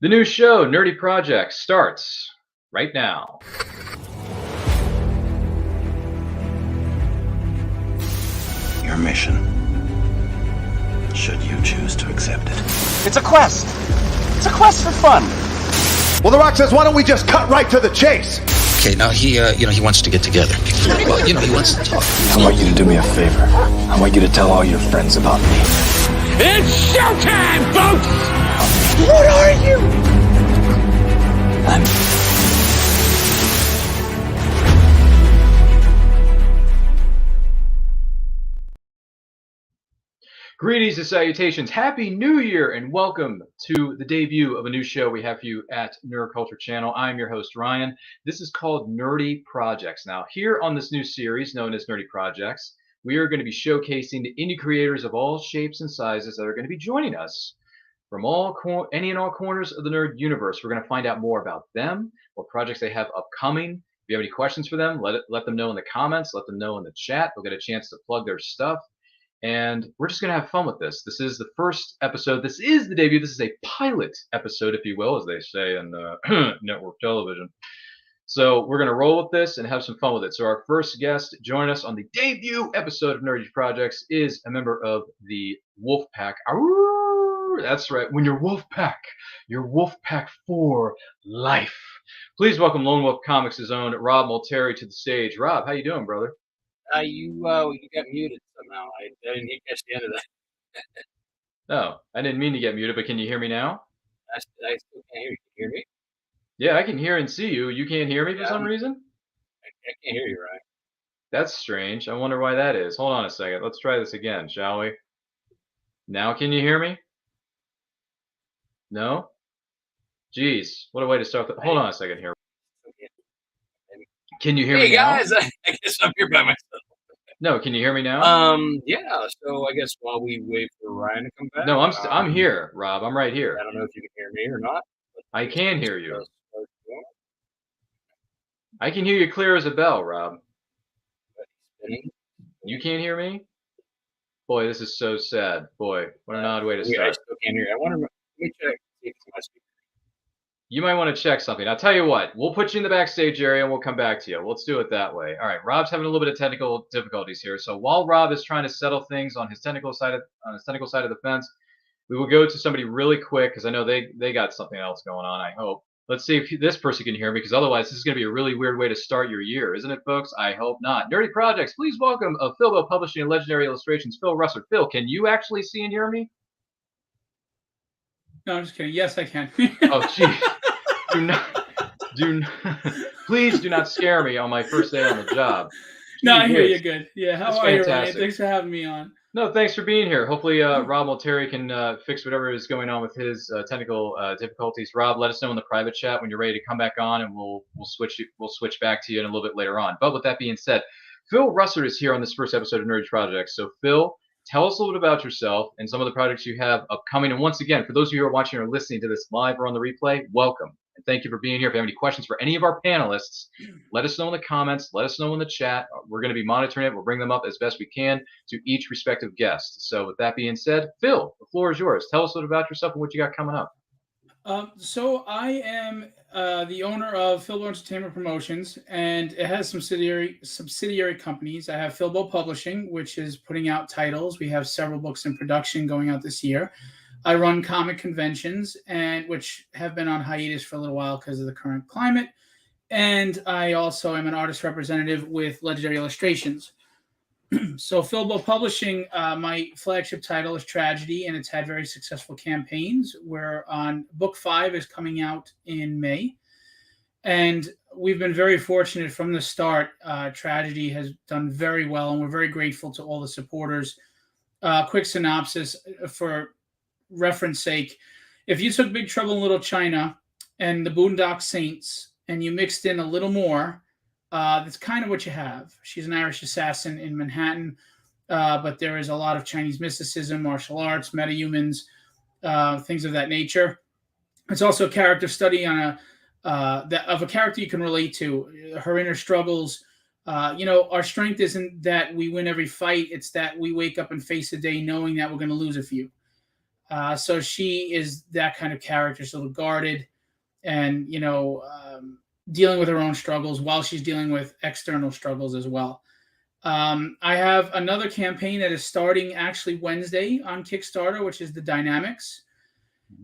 The new show, Nerdy Project, starts right now. Your mission, should you choose to accept it. It's a quest. It's a quest for fun. Well, The Rock says, why don't we just cut right to the chase? Okay, now he wants to get together. Well, he wants to talk. I want you to do me a favor. I want you to tell all your friends about me. It's showtime, folks! What are you? I'm... Greetings and salutations. Happy New Year and welcome to the debut of a new show we have for you at Nerd Culture Channel. I'm your host, Ryan. This is called Nerdy Projects. Now, here on this new series known as Nerdy Projects, we are going to be showcasing the indie creators of all shapes and sizes that are going to be joining us from any and all corners of the nerd universe. We're going to find out more about them, what projects they have upcoming. If you have any questions for them, let them know in the comments, let them know in the chat. They'll get a chance to plug their stuff. And we're just going to have fun with this. This is the first episode. This is the debut. This is a pilot episode, if you will, as they say in network television. So we're going to roll with this and have some fun with it. So our first guest joining us on the debut episode of Nerdy Projects is a member of the Wolf Pack. That's right. When you're Wolf Pack for life. Please welcome Lone Wolf Comics' own Rob Multeri to the stage. Rob, how you doing, brother? You got muted somehow. I didn't catch the end of that. No, I didn't mean to get muted, but can you hear me now? I still can't hear you. Can you hear me? Yeah, I can hear and see you. You can't hear me for some reason? I can't hear you, right? That's strange. I wonder why that is. Hold on a second. Let's try this again, shall we? Now can you hear me? No? Jeez, what a way to start. Hold on a second here. Can you hear me now? Hey guys, I guess I'm here by myself. No, can you hear me now? Yeah. So I guess while we wait for Ryan to come back. No, I'm here, Rob. I'm right here. I don't know if you can hear me or not. I can hear you. I can hear you clear as a bell, Rob. You can't hear me? Boy, this is so sad. Boy, what an odd way to start. I still can't hear you. Let me check. See if it's my speaker. You might want to check something. I'll tell you what. We'll put you in the backstage area and we'll come back to you. Let's do it that way. All right. Rob's having a little bit of technical difficulties here. So while Rob is trying to settle things on his technical side of the fence, we will go to somebody really quick because I know they got something else going on. I hope. Let's see if this person can hear me, because otherwise this is going to be a really weird way to start your year, isn't it, folks? I hope not. Nerdy Projects, please welcome of Phillip Publishing and Legendary Illustrations, Phil Russertt. Phil, can you actually see and hear me? No, I'm just kidding. Yes, I can. Oh, geez. Please do not scare me on my first day on the job. No, I hear you good. Yeah, how are you, Ryan? Fantastic. Thanks for having me on. No, thanks for being here. Hopefully, Rob Multeri can fix whatever is going on with his technical difficulties. Rob, let us know in the private chat when you're ready to come back on, and we'll switch back to you in a little bit later on. But with that being said, Phil Russertt is here on this first episode of Nerdy Projects. So, Phil, tell us a little bit about yourself and some of the projects you have upcoming. And once again, for those of you who are watching or listening to this live or on the replay, welcome. And thank you for being here. If you have any questions for any of our panelists, let us know in the comments. Let us know in the chat. We're going to be monitoring it. We'll bring them up as best we can to each respective guest. So with that being said, Phil, the floor is yours. Tell us a little about yourself and what you got coming up. So I am the owner of Philbo Entertainment Promotions, and it has subsidiary companies. I have Philbo Publishing, which is putting out titles. We have several books in production going out this year. I run comic conventions, which have been on hiatus for a little while because of the current climate. And I also am an artist representative with Legendary Illustrations. So Philbo Publishing, my flagship title is Tragedy, and it's had very successful campaigns. We're on book 5 is coming out in May. And we've been very fortunate from the start. Tragedy has done very well, and we're very grateful to all the supporters. Quick synopsis for reference sake. If you took Big Trouble in Little China and the Boondock Saints and you mixed in a little more, that's kind of what you have. She's an Irish assassin in Manhattan, but there is a lot of Chinese mysticism, martial arts, metahumans, things of that nature. It's also a character study on of a character you can relate to, her inner struggles. Our strength isn't that we win every fight. It's that we wake up and face a day knowing that we're going to lose a few. So she is that kind of character, so guarded and, dealing with her own struggles while she's dealing with external struggles as well. I have another campaign that is starting actually Wednesday on Kickstarter, which is the Dynamics.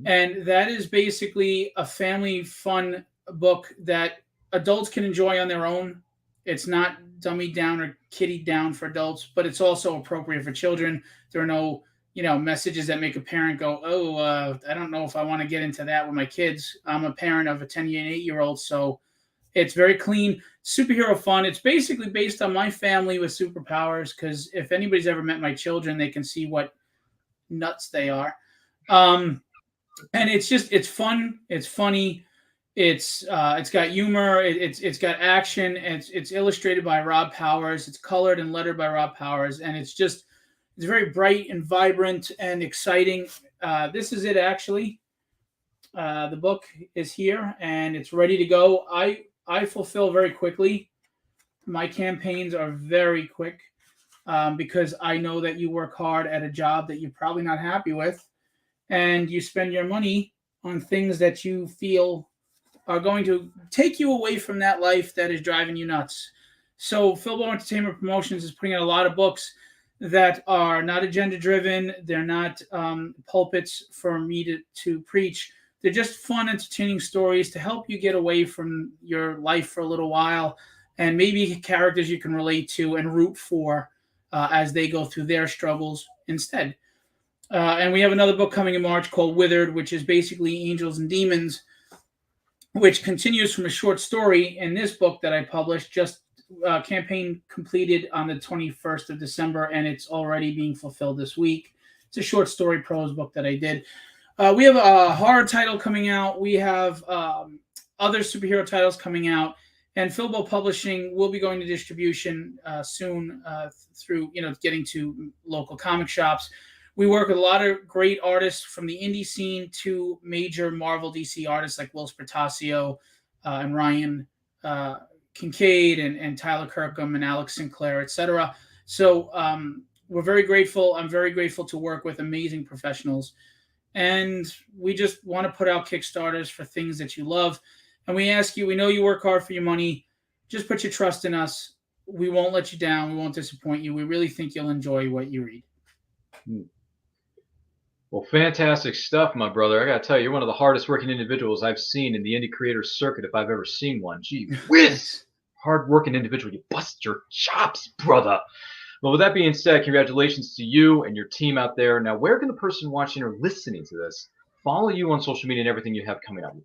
And that is basically a family fun book that adults can enjoy on their own. It's not dummied down or kiddied down for adults, but it's also appropriate for children. There are no, messages that make a parent go, "Oh, I don't know if I want to get into that with my kids." I'm a parent of a 10 and 8-year-old, so it's very clean, superhero fun. It's basically based on my family with superpowers, because if anybody's ever met my children, they can see what nuts they are. And it's fun, it's funny, it's got humor, it's got action, and it's illustrated by Rob Powers, it's colored and lettered by Rob Powers, and it's very bright and vibrant and exciting. This is it actually. The book is here and it's ready to go. I fulfill very quickly. My campaigns are very quick, because I know that you work hard at a job that you're probably not happy with, and you spend your money on things that you feel are going to take you away from that life that is driving you nuts. So Philbo Entertainment Promotions is putting out a lot of books that are not agenda driven. They're not pulpits for me to preach. They're just fun, entertaining stories to help you get away from your life for a little while, and maybe characters you can relate to and root for as they go through their struggles instead. And we have another book coming in March called Withered, which is basically Angels and Demons, which continues from a short story in this book that I published. Just campaign completed on the 21st of December, and it's already being fulfilled this week. It's a short story prose book that I did. We have a horror title coming out. We have other superhero titles coming out. And Philbo Publishing will be going to distribution soon through, getting to local comic shops. We work with a lot of great artists from the indie scene to major Marvel DC artists like Will Spertasio and Ryan Kincaid and Tyler Kirkham and Alex Sinclair, etc. So we're very grateful. I'm very grateful to work with amazing professionals. And we just want to put out Kickstarters for things that you love. And we ask you, we know you work hard for your money. Just put your trust in us. We won't let you down. We won't disappoint you. We really think you'll enjoy what you read. Well, fantastic stuff, my brother. I got to tell you, you're one of the hardest working individuals I've seen in the indie creator circuit, if I've ever seen one. Gee whiz! Hard working individual. You bust your chops, brother. Well, with that being said, congratulations to you and your team out there. Now, where can the person watching or listening to this follow you on social media and everything you have coming up?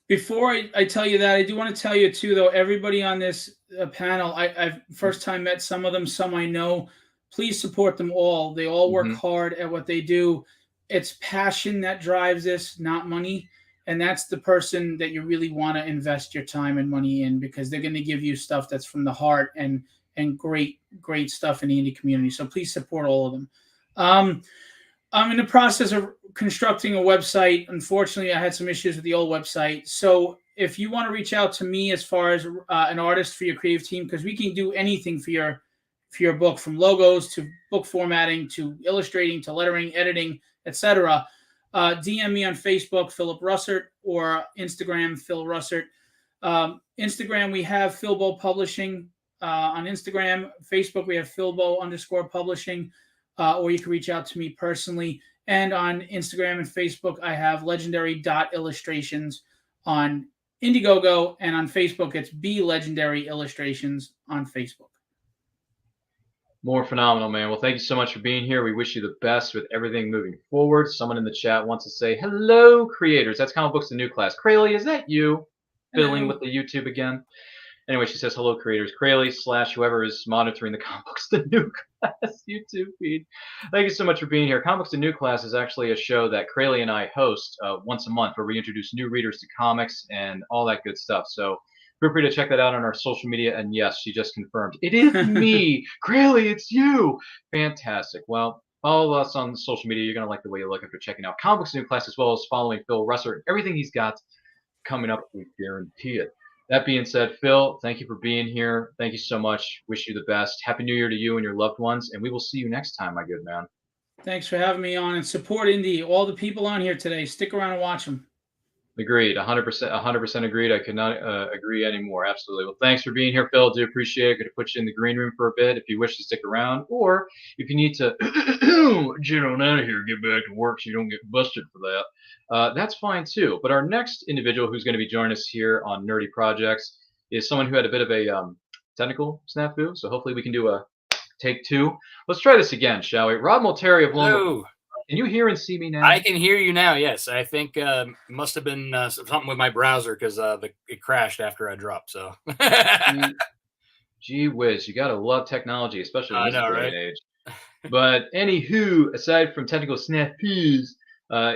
Before I tell you that, I do want to tell you, too, though, everybody on this panel, I've first time met some of them, some I know. Please support them all. They all work hard at what they do. It's passion that drives this, not money. And that's the person that you really want to invest your time and money in, because they're going to give you stuff that's from the heart and great stuff in the indie community. So please support all of them. I'm in the process of constructing a website. Unfortunately, I had some issues with the old website. So if you want to reach out to me as far as an artist for your creative team, because we can do anything for your book, from logos to book formatting to illustrating to lettering, editing, etc. DM me on Facebook, Phillip Russertt, or Instagram, Phil Russertt. Instagram, we have Philbo Publishing on Instagram. Facebook, we have Philbo_publishing, or you can reach out to me personally. And on Instagram and Facebook, I have legendary.illustrations on Indiegogo, and on Facebook, it's legendary.illustrations on Facebook. More phenomenal, man. Well, thank you so much for being here. We wish you the best with everything moving forward. Someone in the chat wants to say, hello, creators. That's Comic Books, the New Class. Crayley, is that you? Fiddling with the YouTube again? Anyway, she says, hello, creators. Crayley / whoever is monitoring the Comic Books, the New Class YouTube feed. Thank you so much for being here. Comic Books, the New Class is actually a show that Crayley and I host once a month, where we introduce new readers to comics and all that good stuff. So feel free to check that out on our social media. And yes, she just confirmed, it is me. Crayley, it's you. Fantastic. Well, follow us on social media. You're going to like the way you look after checking out Comic Books, the New Class, as well as following Phil Russertt and everything he's got coming up. We guarantee it. That being said, Phil, thank you for being here. Thank you so much. Wish you the best. Happy New Year to you and your loved ones. And we will see you next time, my good man. Thanks for having me on, and support Indy. All the people on here today, stick around and watch them. Agreed. 100% agreed. I could not agree anymore. Absolutely. Well, thanks for being here, Phil. Do appreciate it. Going to put you in the green room for a bit if you wish to stick around, or if you need to get on out of here, get back to work so you don't get busted for that. That's fine too. But our next individual who's going to be joining us here on Nerdy Projects is someone who had a bit of a technical snafu. So hopefully we can do a take two. Let's try this again, shall we? Rob Multeri of Lone. Can you hear and see me now? I can hear you now. Yes, I think it must have been something with my browser because it crashed after I dropped. So, gee whiz, you gotta love technology, especially in this day right? and age. But anywho, aside from technical snafus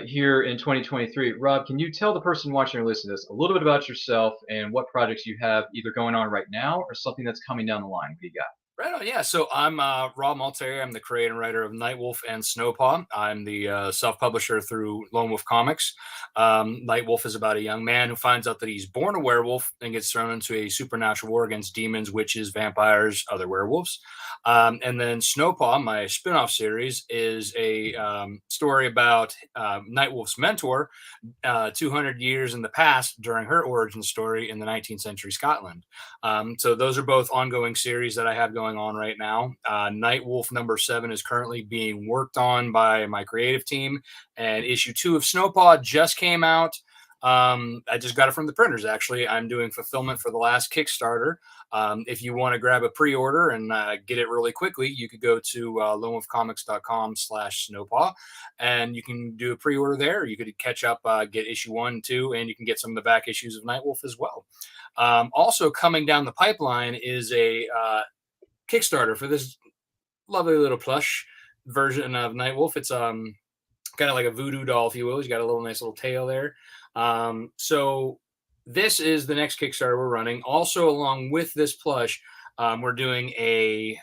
here in 2023, Rob, can you tell the person watching or listening to this a little bit about yourself and what projects you have either going on right now or something that's coming down the line? What do you got? Right on, yeah. So I'm Rob Multeri. I'm the creator and writer of Nightwolf and Snowpaw. I'm the self-publisher through Lone Wolf Comics. Nightwolf is about a young man who finds out that he's born a werewolf and gets thrown into a supernatural war against demons, witches, vampires, other werewolves. And then Snowpaw, my spin-off series, is a story about Nightwolf's mentor 200 years in the past during her origin story in the 19th century Scotland. So those are both ongoing series that I have going on right now. Nightwolf #7 is currently being worked on by my creative team, and issue 2 of Snowpaw just came out. I just got it from the printers, actually. I'm doing fulfillment for the last Kickstarter. If you want to grab a pre-order and get it really quickly, you could go to lonewolfcomics.com/snowpaw, and you can do a pre-order there. You could catch up, get issue 1, 2, and you can get some of the back issues of Nightwolf as well. Also coming down the pipeline is a Kickstarter for this lovely little plush version of Nightwolf. It's kind of like a voodoo doll, if you will. He's got a nice little tail there. So this is the next Kickstarter we're running. Also, along with this plush, we're doing a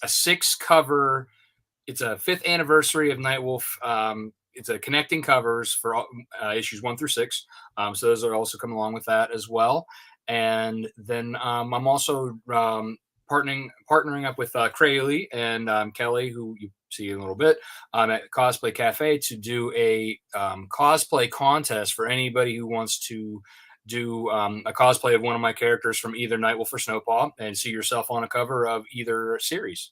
6-cover. It's a 5th anniversary of Nightwolf. It's a connecting covers for issues 1 through 6. So those are also coming along with that as well. And then I'm also partnering up with Crayley and Kelly, who you see in a little bit, at Cosplay Cafe to do a cosplay contest for anybody who wants to do a cosplay of one of my characters from either Nightwolf or Snowpaw and see yourself on a cover of either series.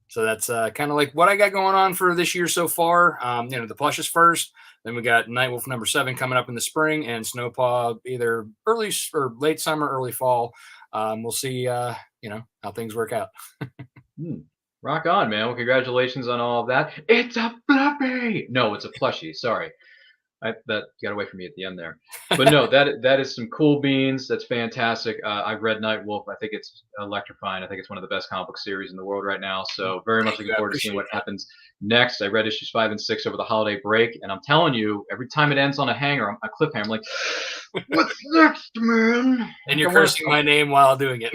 So that's kind of like what I got going on for this year so far. The plush is first. Then we got Nightwolf #7 coming up in the spring, and Snowpaw either early or late summer, early fall. We'll see, how things work out. Rock on, man. Well, congratulations on all of that. It's a fluffy. No, it's a plushie. Sorry. That got away from me at the end there. But no, that is some cool beans. That's fantastic. I've read Nightwolf. I think it's electrifying. I think it's one of the best comic book series in the world right now. So very much looking forward to seeing what happens next. I read issues 5 and 6 over the holiday break, and I'm telling you, every time it ends on a cliffhanger, I'm like, what's next, man? And you're cursing my name while doing it.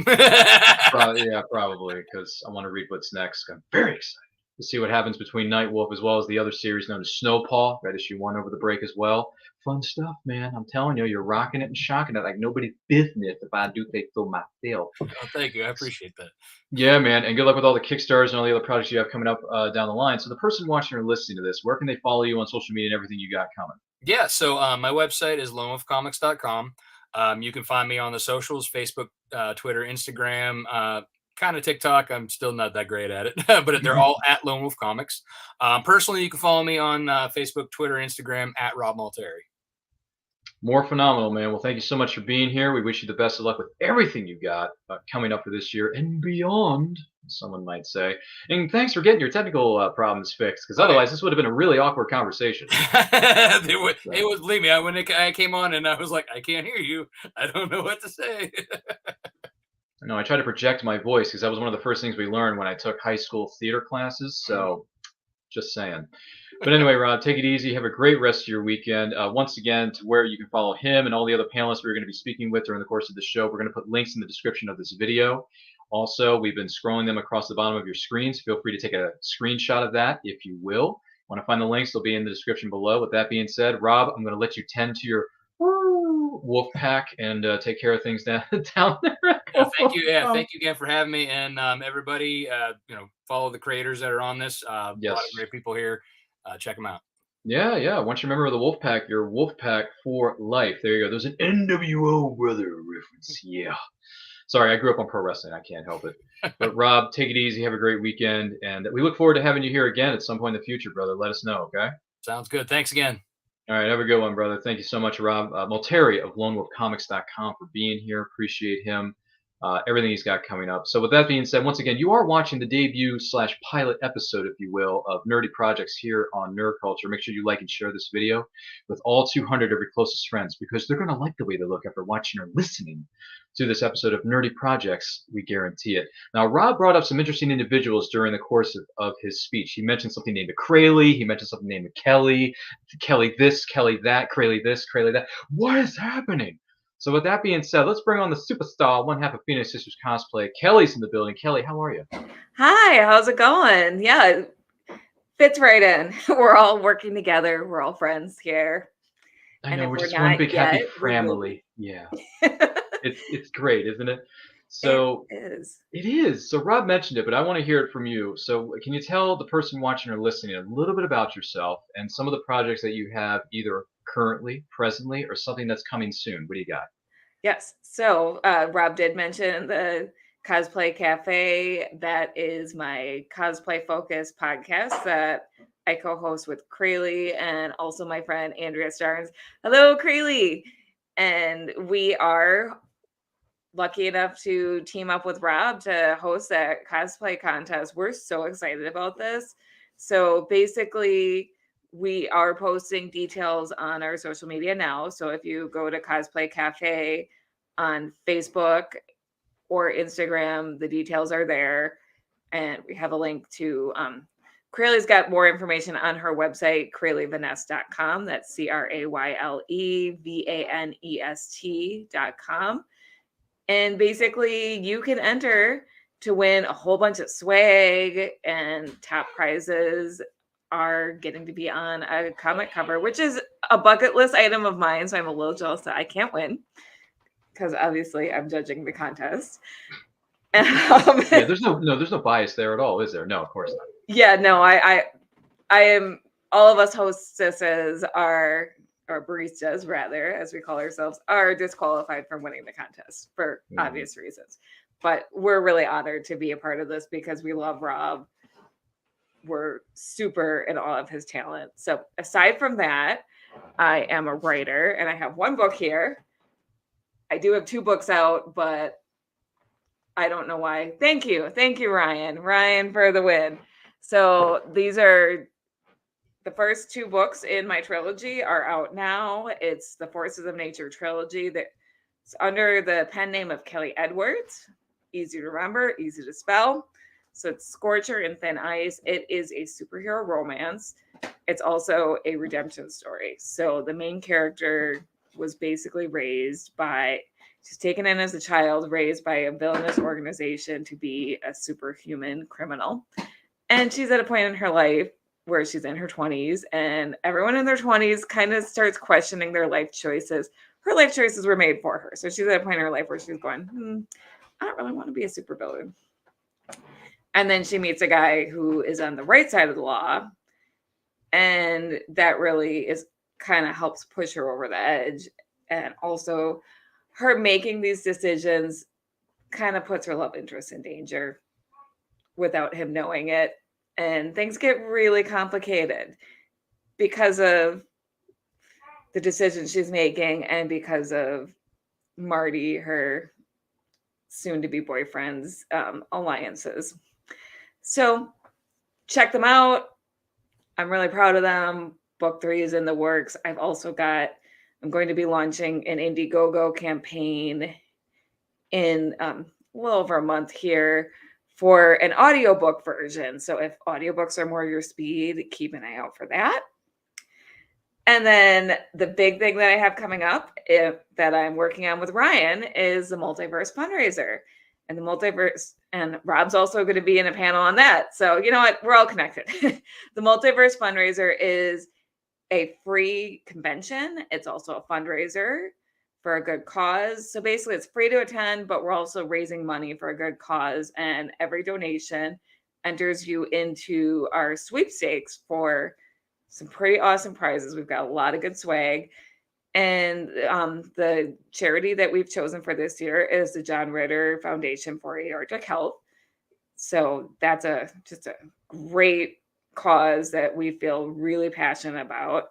Probably, because I want to read what's next. I'm very excited to see what happens between Nightwolf as well as the other series known as Snowpaw. Read issue 1 over the break as well. Fun stuff, man. I'm telling you, you're rocking it and shocking it like nobody's business if I do say so myself. Oh, thank you. I appreciate that. Yeah, man. And good luck with all the Kickstarters and all the other projects you have coming up down the line. So the person watching or listening to this, where can they follow you on social media and everything you got coming? Yeah, so my website is lonewolfcomics.com. You can find me on the socials, Facebook, Twitter, Instagram, kind of TikTok. I'm still not that great at it, but they're all at Lone Wolf Comics. Personally, you can follow me on Facebook, Twitter, Instagram at Rob Multeri. More phenomenal, man. Well, thank you so much for being here. We wish you the best of luck with everything you got coming up for this year and beyond, someone might say. And thanks for getting your technical problems fixed, because otherwise this would have been a really awkward conversation. It was, believe me, when I came on and I was like, I can't hear you. I don't know what to say. No, I try to project my voice because that was one of the first things we learned when I took high school theater classes. So just saying. But anyway, Rob, take it easy. Have a great rest of your weekend. Once again, to where you can follow him and all the other panelists we're going to be speaking with during the course of the show, we're going to put links in the description of this video. Also, we've been scrolling them across the bottom of your screens. Feel free to take a screenshot of that if you will. Want to find the links, they'll be in the description below. With that being said, Rob, I'm going to let you tend to your wolf pack and take care of things down there. Thank you. Yeah, thank you again for having me. And everybody, follow the creators that are on this. A lot of Yes. great people here. Check them out. Yeah. Once you're a member of the Wolfpack, you're Wolfpack for life. There you go. There's an NWO brother reference. Yeah. Sorry, I grew up on pro wrestling. I can't help it. But Rob, take it easy. Have a great weekend, and we look forward to having you here again at some point in the future, brother. Let us know, okay? Sounds good. Thanks again. All right, have a good one, brother. Thank you so much, Rob Multeri of LoneWolfComics.com for being here. Appreciate him. Everything he's got coming up. So with that being said, once again, you are watching the debut/pilot episode, if you will, of Nerdy Projects here on Nerd Culture. Make sure you like and share this video with all 200 of your closest friends, because they're going to like the way they look after watching or listening to this episode of Nerdy Projects. We guarantee it. Now, Rob brought up some interesting individuals during the course of his speech. He mentioned something named Crayley. He mentioned something named Kelly. Kelly this, Kelly that, Crayley this, Crayley that. What is happening? So with that being said, let's bring on the superstar, one half of Phoenix Sisters Cosplay. Kelly's in the building. Kelly, how are you? Hi, how's it going? Yeah, it fits right in. We're all working together. We're all friends here. I know, we're just one big happy family. Yeah. It's great, isn't it? So it is. It is. So Rob mentioned it, but I want to hear it from you. So can you tell the person watching or listening a little bit about yourself and some of the projects that you have either currently, presently, or something that's coming soon? What do you got? Yes. So Rob did mention the Cosplay Cafe. That is my cosplay focused podcast that I co-host with Crayley and also my friend Andrea Starnes. Hello, Crayley. And we are lucky enough to team up with Rob to host that cosplay contest. We're so excited about this. So basically, we are posting details on our social media now. So if you go to Cosplay Cafe on Facebook or Instagram, the details are there. And we have a link to Crayley's got more information on her website, CrayleyVanest.com. That's CRAYLEVANEST.com. And basically, you can enter to win a whole bunch of swag, and top prizes are getting to be on a comic cover, which is a bucket list item of mine. So I'm a little jealous that I can't win, because obviously I'm judging the contest. Yeah, there's no bias there at all, is there? No, of course not. Yeah, no, I am. All of us hostesses are, or baristas rather, as we call ourselves, are disqualified from winning the contest for obvious reasons. But we're really honored to be a part of this because we love Rob. We're super in awe of his talent. So aside from that, I am a writer and I have one book here. I do have 2 books out, but I don't know why. Thank you, Ryan. Ryan for the win. So these are the first 2 books in my trilogy are out now. It's the Forces of Nature trilogy that's under the pen name of Kelly Edwards. Easy to remember, easy to spell. So it's Scorcher and Thin Ice. It is a superhero romance. It's also a redemption story. So the main character was basically she's taken in as a child, raised by a villainous organization to be a superhuman criminal. And she's at a point in her life where she's in her 20s, and everyone in their 20s kind of starts questioning their life choices. Her life choices were made for her. So she's at a point in her life where she's going, I don't really want to be a supervillain. And then she meets a guy who is on the right side of the law. And that really is kind of helps push her over the edge. And also her making these decisions kind of puts her love interest in danger without him knowing it. And things get really complicated because of the decisions she's making and because of Marty, her soon-to-be boyfriend's alliances. So check them out. I'm really proud of them. Book 3 is in the works. I'm going to be launching an Indiegogo campaign in a little over a month here for an audiobook version. So if audiobooks are more your speed, keep an eye out for that. And then the big thing that I have coming up that I'm working on with Ryan is the Multiverse fundraiser. And the Multiverse, and Rob's also going to be in a panel on that. So you know what? We're all connected. The Multiverse fundraiser is a free convention. It's also a fundraiser for a good cause. So basically it's free to attend, but we're also raising money for a good cause. And every donation enters you into our sweepstakes for some pretty awesome prizes. We've got a lot of good swag. And the charity that we've chosen for this year is the John Ritter Foundation for Aortic Health. So that's just a great cause that we feel really passionate about.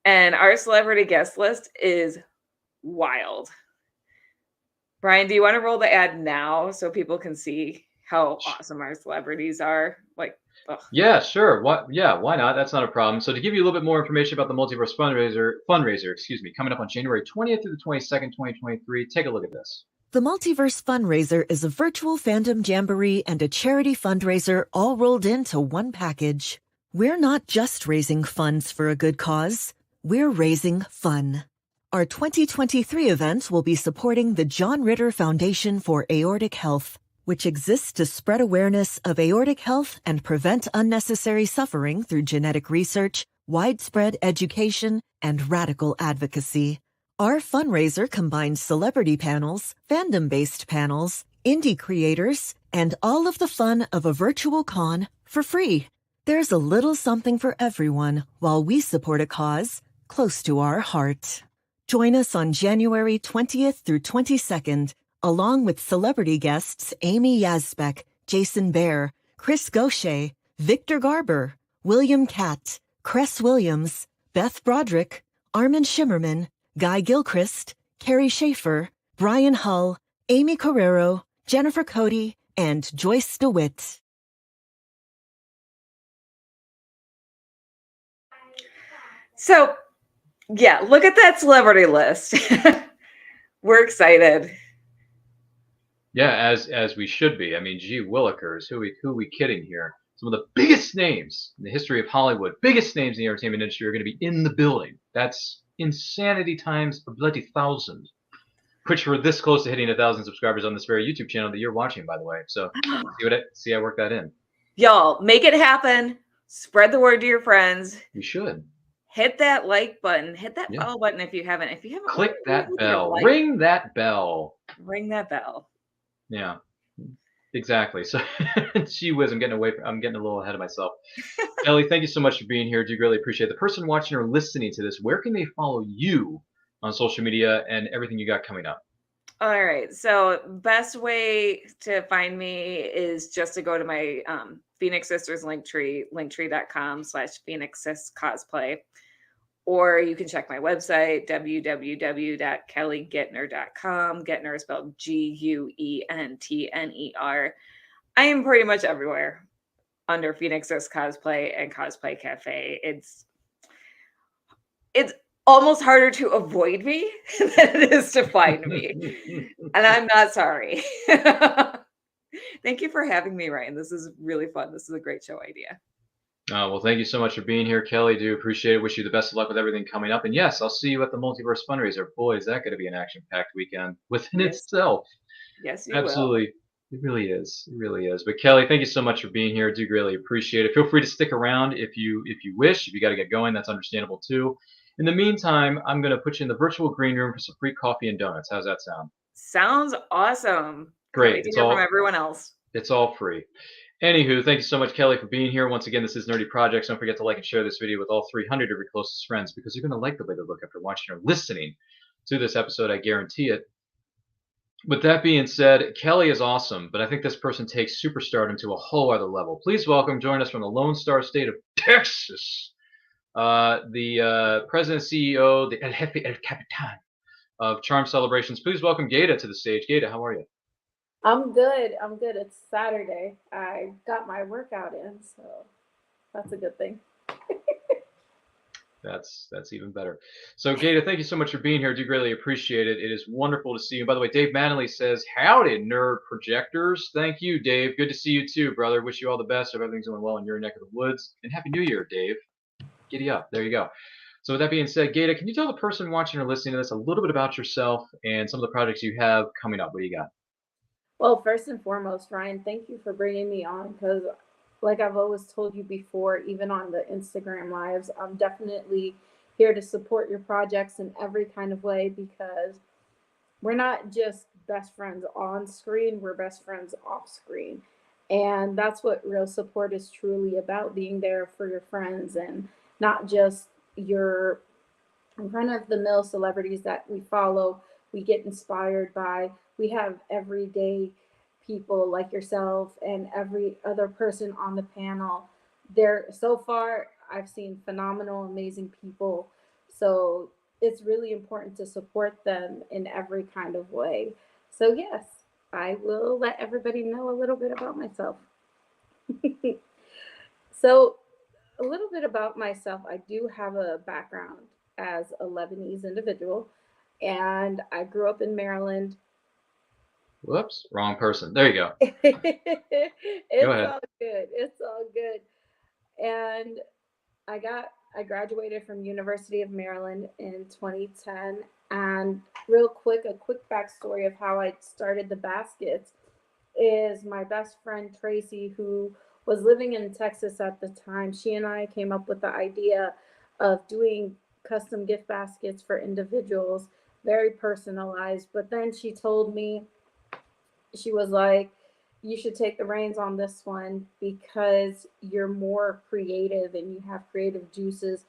And our celebrity guest list is wild. Brian, do you want to roll the ad now so people can see how awesome our celebrities are? Like, ugh. Yeah, sure. Why not? That's not a problem. So to give you a little bit more information about the Multiverse fundraiser, coming up on January 20th through the 22nd, 2023. Take a look at this. The Multiverse Fundraiser is a virtual fandom jamboree and a charity fundraiser all rolled into one package. We're not just raising funds for a good cause, we're raising fun. Our 2023 event will be supporting the John Ritter Foundation for Aortic Health, which exists to spread awareness of aortic health and prevent unnecessary suffering through genetic research, widespread education, and radical advocacy. Our fundraiser combines celebrity panels, fandom-based panels, indie creators, and all of the fun of a virtual con for free. There's a little something for everyone while we support a cause close to our heart. Join us on January 20th through 22nd, along with celebrity guests Amy Yazbek, Jason Bear, Chris Gaucher, Victor Garber, William Catt, Cress Williams, Beth Broderick, Armin Shimmerman, Guy Gilchrist, Carrie Schaefer, Brian Hull, Amy Carrero, Jennifer Cody, and Joyce DeWitt. So, yeah, look at that celebrity list. We're excited. Yeah, as we should be. I mean, gee willikers, who are we kidding here? Some of the biggest names in the history of Hollywood, biggest names in the entertainment industry are going to be in the building. That's insanity times a bloody 1,000. Which we're this close to hitting 1,000 subscribers on this very YouTube channel that you're watching, by the way. So see, I work that in. Y'all, make it happen. Spread the word to your friends. You should. Hit that like button. Hit that follow button if you haven't. Click that bell. Ring that bell. Ring that bell. Yeah. Exactly. So, gee whiz, I'm getting a little ahead of myself. Ellie, thank you so much for being here. Do really appreciate it. The person watching or listening to this, where can they follow you on social media and everything you got coming up? All right. So best way to find me is just to go to my Phoenix Sisters Linktree, linktree.com/PhoenixSisCosplay. Or you can check my website, www.kellygentner.com. Gentner is spelled Guentner. I am pretty much everywhere under Phoenix Sis Cosplay and Cosplay Cafe. It's almost harder to avoid me than it is to find me. And I'm not sorry. Thank you for having me, Ryan. This is really fun. This is a great show idea. Well, thank you so much for being here, Kelly. Do appreciate it. Wish you the best of luck with everything coming up. And yes, I'll see you at the Multiverse Fundraiser. Boy, is that going to be an action-packed weekend within itself. Yes, you Absolutely. Will. It really is. It really is. But Kelly, thank you so much for being here. Do really appreciate it. Feel free to stick around if you wish. If you got to get going, that's understandable too. In the meantime, I'm going to put you in the virtual green room for some free coffee and donuts. How's that sound? Sounds awesome. Great. It's all from everyone else. It's all free. Anywho, thank you so much, Kelly, for being here. Once again, this is Nerdy Projects. Don't forget to like and share this video with all 300 of your closest friends because you're going to like the way they look after watching or listening to this episode. I guarantee it. With that being said, Kelly is awesome, but I think this person takes superstardom to a whole other level. Please welcome, join us from the Lone Star State of Texas, the President and CEO, the El Jefe El Capitan of Charm Celebrations. Please welcome Gaeta to the stage. Gaeta, how are you? I'm good. It's Saturday. I got my workout in, so that's a good thing. That's even better. So, Gaeta, thank you so much for being here. I do greatly appreciate it. It is wonderful to see you. By the way, Dave Manley says, howdy, nerd projectors. Thank you, Dave. Good to see you too, brother. Wish you all the best. Hope everything's going well in your neck of the woods. And Happy New Year, Dave. Giddy up. There you go. So with that being said, Gaeta, can you tell the person watching or listening to this a little bit about yourself and some of the projects you have coming up? What do you got? Well, first and foremost, Ryan, thank you for bringing me on because like I've always told you before, even on the Instagram lives, I'm definitely here to support your projects in every kind of way because we're not just best friends on screen, we're best friends off screen. And that's what real support is truly about, being there for your friends and not just your run of the mill celebrities that we follow, we get inspired by. We have everyday people like yourself and every other person on the panel. They're so far, I've seen phenomenal, amazing people. So it's really important to support them in every kind of way. So, yes, I will let everybody know a little bit about myself. So, a little bit about myself. I do have a background as a Lebanese individual, and I grew up in Maryland. Whoops, wrong person. There you go. Go It's ahead. all good. It's all good. And I graduated from University of Maryland in 2010. And real quick, a quick backstory of how I started the baskets is my best friend Tracy, who was living in Texas at the time. She and I came up with the idea of doing custom gift baskets for individuals, very personalized. But then she told me, she was like, you should take the reins on this one because you're more creative and you have creative juices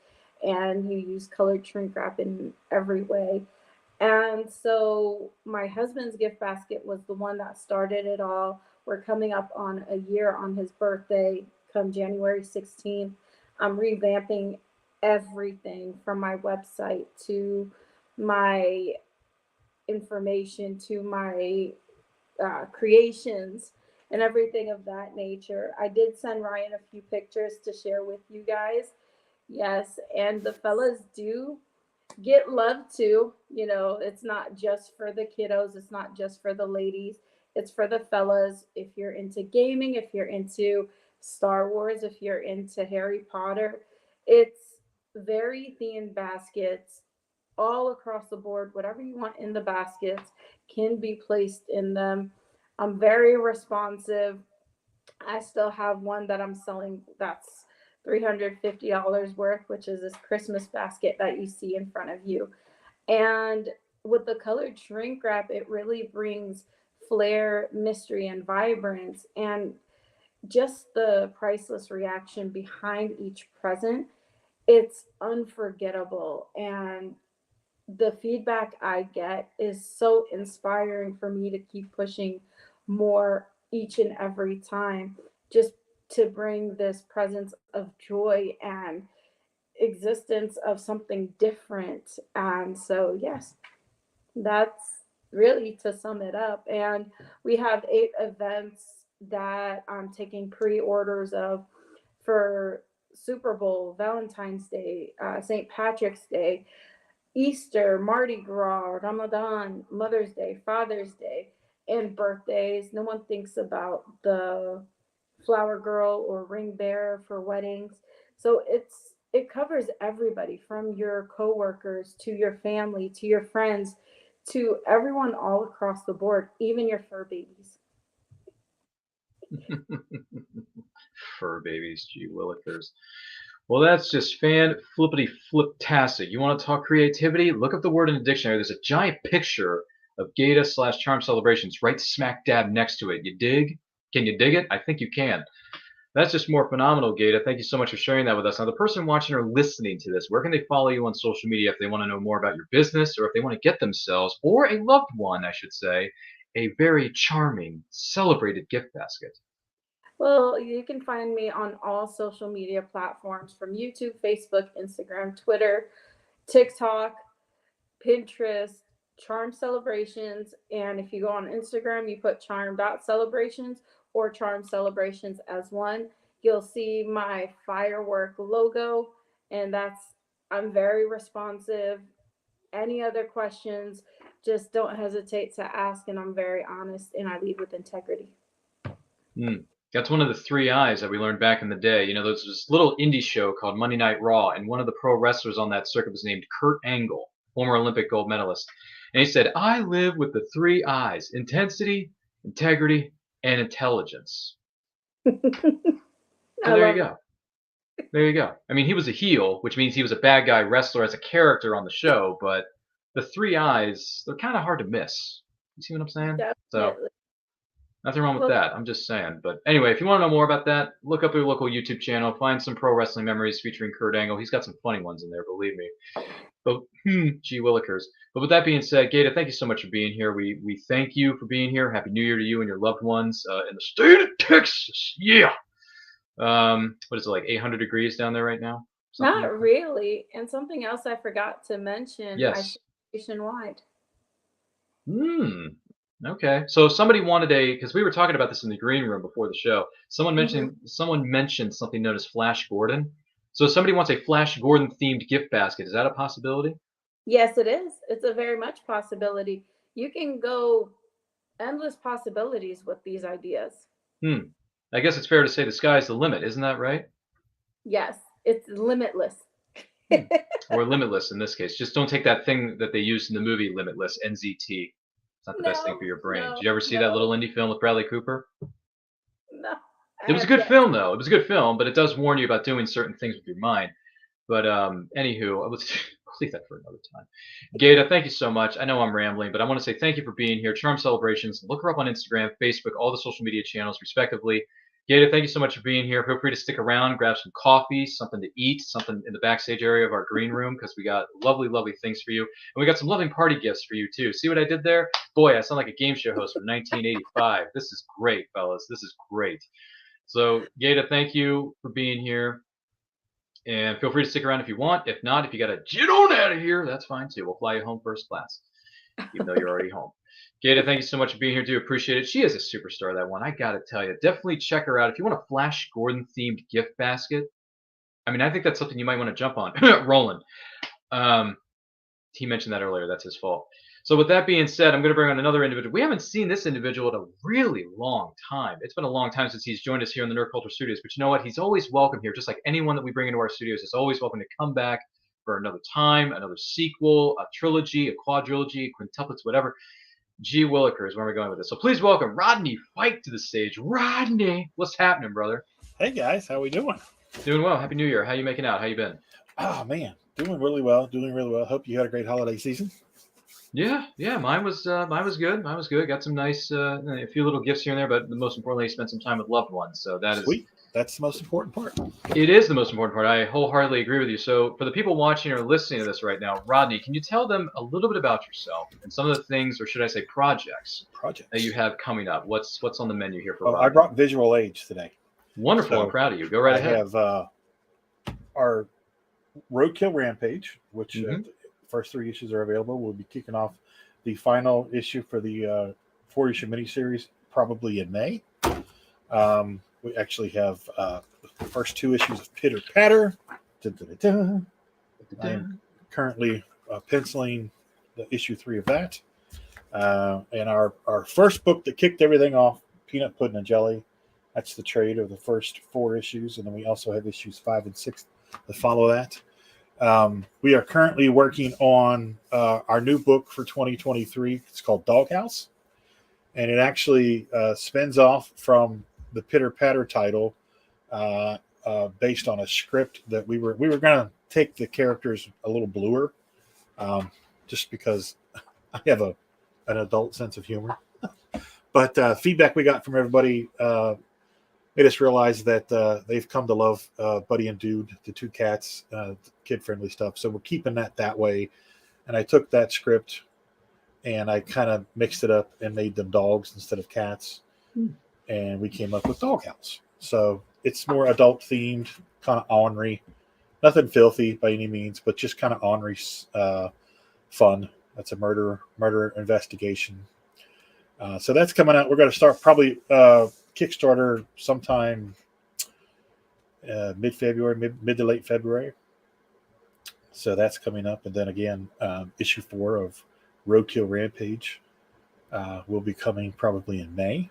and you use colored shrink wrap in every way. And so my husband's gift basket was the one that started it all. We're coming up on a year on his birthday come January 16th. I'm revamping everything from my website to my information to my creations and everything of that nature. I did send Ryan a few pictures to share with you guys. Yes, and the fellas do get love too. You know, it's not just for the kiddos, it's not just for the ladies, it's for the fellas. If you're into gaming, if you're into Star Wars, if you're into Harry Potter, it's very themed baskets all across the board. Whatever you want in the baskets can be placed in them. I'm very responsive. I still have one that I'm selling that's $350 worth, which is this Christmas basket that you see in front of you. And with the colored shrink wrap, it really brings flair, mystery, and vibrance. And just the priceless reaction behind each present, it's unforgettable. And the feedback I get is so inspiring for me to keep pushing more each and every time, just to bring this presence of joy and existence of something different. And so, yes, that's really to sum it up. And we have 8 events that I'm taking pre orders of for Super Bowl, Valentine's Day, St. Patrick's Day, Easter, Mardi Gras, Ramadan, Mother's Day, Father's Day, and birthdays. No one thinks about the flower girl or ring bearer for weddings. So it covers everybody from your coworkers to your family to your friends to everyone all across the board, even your fur babies. Fur babies, gee willikers. Well, that's just fan flippity fliptastic. You want to talk creativity? Look up the word in the dictionary. There's a giant picture of Gata slash Charm Celebrations right smack dab next to it. You dig? Can you dig it? I think you can. That's just more phenomenal, Gata. Thank you so much for sharing that with us. Now, the person watching or listening to this, where can they follow you on social media if they want to know more about your business or if they want to get themselves, or a loved one, I should say, a very charming, celebrated gift basket? Well, you can find me on all social media platforms from YouTube, Facebook, Instagram, Twitter, TikTok, Pinterest, Charm Celebrations. And if you go on Instagram, you put charm.celebrations or Charm Celebrations as one, you'll see my firework logo. And I'm very responsive. Any other questions, just don't hesitate to ask. And I'm very honest and I lead with integrity. That's one of the 3 I's that we learned back in the day. You know, there's this little indie show called Monday Night Raw, and one of the pro wrestlers on that circuit was named Kurt Angle, former Olympic gold medalist. And he said, I live with the 3 I's: intensity, integrity, and intelligence. And there you go. There you go. I mean, he was a heel, which means he was a bad guy wrestler as a character on the show, but the three eyes, they're kind of hard to miss. You see what I'm saying? So Definitely. nothing wrong with Well, that. I'm just saying. But anyway, if you want to know more about that, look up your local YouTube channel, find some pro wrestling memories featuring Kurt Angle. He's got some funny ones in there, believe me. But gee willikers. But with that being said, Gata, thank you so much for being here. We thank you for being here. Happy New Year to you and your loved ones in the state of Texas. Yeah. What is it, like 800 degrees down there right now? Something not like really. And something else I forgot to mention, I yes. ship nationwide. Okay. So somebody wanted because we were talking about this in the green room before the show. Someone mentioned something known as Flash Gordon. So somebody wants a Flash Gordon themed gift basket. Is that a possibility? Yes, it is. It's a very much possibility. You can go endless possibilities with these ideas. I guess it's fair to say the sky's the limit, isn't that right? Yes, it's limitless. Or limitless in this case. Just don't take that thing that they used in the movie Limitless, NZT. It's not the best thing for your brain. Did you ever see that little indie film with Bradley Cooper? No. It was a good film, though. It was a good film, but it does warn you about doing certain things with your mind. But anywho, I'll leave that for another time. Gata, thank you so much. I know I'm rambling, but I want to say thank you for being here. Charm Celebrations. Look her up on Instagram, Facebook, all the social media channels, respectively. Gata, thank you so much for being here. Feel free to stick around, grab some coffee, something to eat, something in the backstage area of our green room, because we got lovely, lovely things for you. And we got some loving party gifts for you, too. See what I did there? Boy, I sound like a game show host from 1985. This is great, fellas. This is great. So, Gata, thank you for being here. And feel free to stick around if you want. If not, if you got to get on out of here, that's fine, too. We'll fly you home first class, even though you're already home. Gata, thank you so much for being here. Do appreciate it. She is a superstar, that one. I got to tell you. Definitely check her out. If you want a Flash Gordon-themed gift basket, I mean, I think that's something you might want to jump on. Roland. He mentioned that earlier. That's his fault. So with that being said, I'm going to bring on another individual. We haven't seen this individual in a really long time. It's been a long time since he's joined us here in the Nerd Culture Studios. But you know what? He's always welcome here. Just like anyone that we bring into our studios is always welcome to come back for another time, another sequel, a trilogy, a quadrilogy, quintuplets, whatever. G. Williker is where we're going with this. So please welcome Rodney Fike to the stage. Rodney, what's happening, brother? Hey guys, how we doing? Doing well. Happy New Year. How you making out? How you been? Oh man, doing really well. Hope you had a great holiday season. Yeah. Mine was good. Got some nice, a few little gifts here and there, but most importantly, spent some time with loved ones. So that Sweet. That's the most important part. It is the most important part. I wholeheartedly agree with you. So for the people watching or listening to this right now, Rodney, can you tell them a little bit about yourself and some of the things, or should I say projects that you have coming up? What's on the menu here for Rodney? I brought visual aids today. Wonderful. So I'm proud of you. Go right ahead. I have our Roadkill Rampage, which the first 3 issues are available. We'll be kicking off the final issue for the 4-issue miniseries probably in May. We actually have the first 2 issues of Pitter Patter. I'm currently penciling the issue 3 of that. And our first book that kicked everything off, Peanut Pudding and Jelly. That's the trade of the first 4 issues. And then we also have issues 5 and 6 that follow that. We are currently working on our new book for 2023. It's called Doghouse. And it actually spins off from the Pitter Patter title based on a script that we were going to take the characters a little bluer just because I have an adult sense of humor. But feedback we got from everybody made us realize that they've come to love Buddy and Dude, the 2 cats, kid-friendly stuff. So we're keeping that way. And I took that script and I kind of mixed it up and made them dogs instead of cats. And we came up with Doghouse. So it's more adult themed, kind of ornery, nothing filthy by any means, but just kind of ornery fun. That's a murder investigation. So that's coming out. We're going to start probably Kickstarter sometime mid-February, mid to late February. So that's coming up. And then again, issue 4 of Roadkill Rampage will be coming probably in May.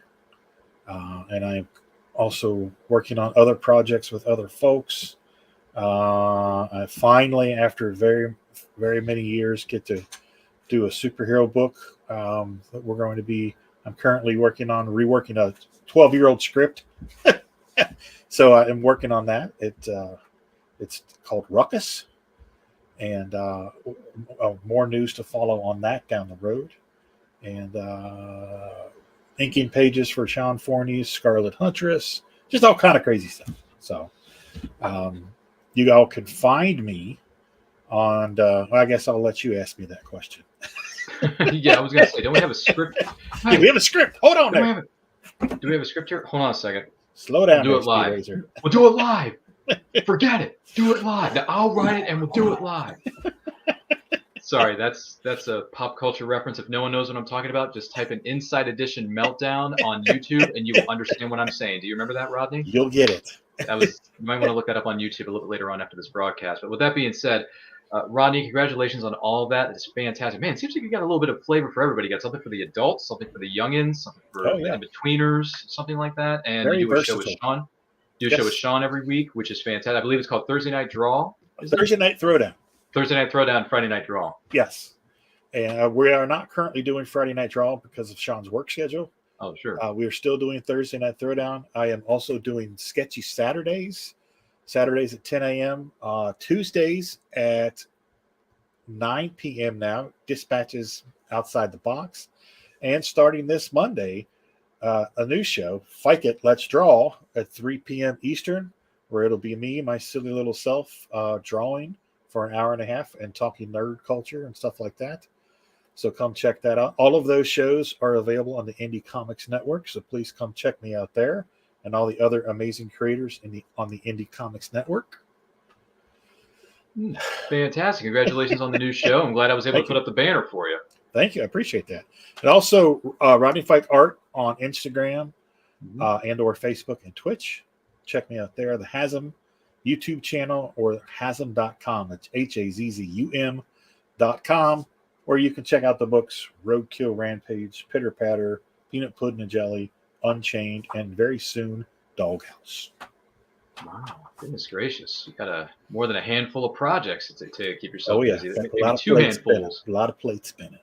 And I'm also working on other projects with other folks. I finally, after very, very many years, get to do a superhero book that we're going to be. I'm currently reworking a 12-year-old script. So I'm working on that. It's called Ruckus. and more news to follow on that down the road. And inking pages for Sean Forney's Scarlet Huntress, just all kind of crazy stuff. So you all can find me on. I guess I'll let you ask me that question. Yeah, I was gonna say, don't we have a script? Yeah, we have a script. Hold on there. Do we have a script here? Hold on a second. Slow down. We'll do it live. Razor. We'll do it live. Forget it. Do it live. Now, I'll write it and we'll do it live. Sorry, that's a pop culture reference. If no one knows what I'm talking about, just type in Inside Edition Meltdown on YouTube and you will understand what I'm saying. Do you remember that, Rodney? You'll get it. You might want to look that up on YouTube a little bit later on after this broadcast. But with that being said, Rodney, congratulations on all of that. It's fantastic. Man, it seems like you got a little bit of flavor for everybody. You got something for the adults, something for the youngins, something for in-betweeners, something like that. And very you do versatile. a show with Sean. You do a show with Sean every week, which is fantastic. I believe it's called Thursday Night Draw. Thursday Night Throwdown. Thursday Night Throwdown, Friday Night Draw. Yes. And we are not currently doing Friday Night Draw because of Sean's work schedule. Oh, sure. We are still doing Thursday Night Throwdown. I am also doing Sketchy Saturdays at 10 a.m., Tuesdays at 9 p.m. now, Dispatches Outside the Box. And starting this Monday, a new show, Fike It, Let's Draw, at 3 p.m. Eastern, where it'll be me, my silly little self, drawing for an hour and a half and talking nerd culture and stuff like that. So come check that out. All of those shows are available on the Indie Comics Network, so please come check me out there and all the other amazing creators on the Indie Comics Network. Fantastic. Congratulations on the new show. I'm glad I was able to put up the banner for you. Thank you. I appreciate that. And also, Rodney Fike Art on Instagram and or Facebook and Twitch. Check me out there. The Hasm YouTube channel or Hasm.com. It's HAZZUM.com. Or you can check out the books Roadkill Rampage, Pitter Patter, Peanut Pudding and Jelly, Unchained, and very soon Doghouse. Wow, goodness gracious. You got more than a handful of projects to keep yourself busy. Maybe a lot of two handfuls. A lot of plate spinning.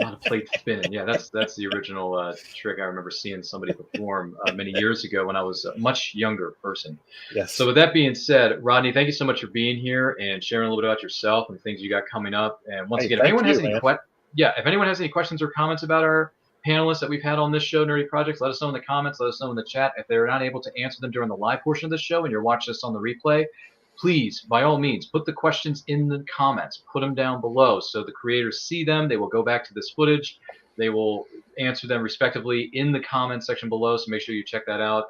A lot of plate spinning. Yeah, that's the original trick I remember seeing somebody perform many years ago when I was a much younger person. Yes. So with that being said, Rodney, thank you so much for being here and sharing a little bit about yourself and things you got coming up. And once again, if anyone has any questions or comments about our panelists that we've had on this show, Nerdy Projects, let us know in the comments, let us know in the chat. If they're not able to answer them during the live portion of the show and you're watching us on the replay, please, by all means, put the questions in the comments. Put them down below so the creators see them. They will go back to this footage. They will answer them respectively in the comment section below, so make sure you check that out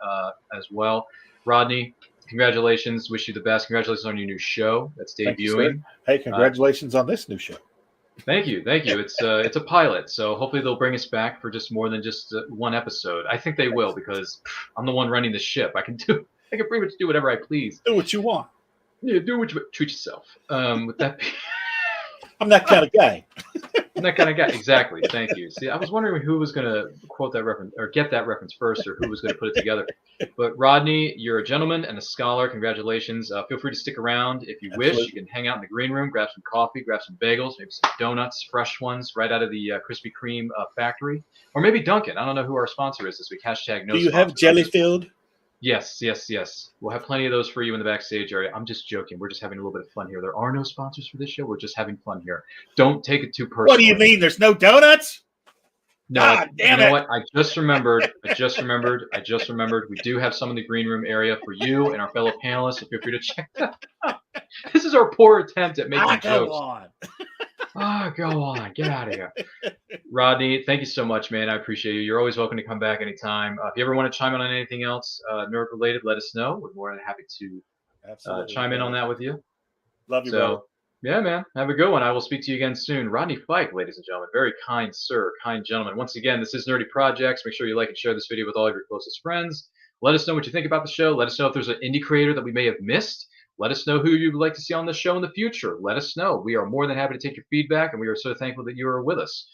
as well. Rodney, congratulations. Wish you the best. Congratulations on your new show that's debuting. Hey, congratulations on this new show. Thank you. It's a pilot, so hopefully they'll bring us back for just more than just one episode. I think they will because I'm the one running the ship. I can pretty much do whatever I please. Do what you want. Yeah, do what you treat yourself. With that, I'm that kind of guy. I'm that kind of guy. Exactly. Thank you. See, I was wondering who was going to quote that reference or get that reference first, or who was going to put it together. But Rodney, you're a gentleman and a scholar. Congratulations. Feel free to stick around if you wish. You can hang out in the green room, grab some coffee, grab some bagels, maybe some donuts, fresh ones right out of the Krispy Kreme factory, or maybe Dunkin'. I don't know who our sponsor is this week. # no. Do you have jelly filled? Yes. We'll have plenty of those for you in the backstage area. I'm just joking. We're just having a little bit of fun here. There are no sponsors for this show. We're just having fun here. Don't take it too personally. What do you mean? There's no donuts? No, damn you know it. What? I just remembered. We do have some in the green room area for you and our fellow panelists. So feel free to check that out. This is our poor attempt at making jokes. Go on. Get out of here. Rodney, thank you so much, man. I appreciate you. You're always welcome to come back anytime. If you ever want to chime in on anything else nerd related, let us know. We're more than happy to chime in on that with you. Love you, brother. Yeah, man. Have a good one. I will speak to you again soon. Rodney Fike, ladies and gentlemen. Very kind sir, kind gentleman. Once again, this is Nerdy Projects. Make sure you like and share this video with all of your closest friends. Let us know what you think about the show. Let us know if there's an indie creator that we may have missed. Let us know who you'd like to see on the show in the future. Let us know. We are more than happy to take your feedback, and we are so thankful that you are with us.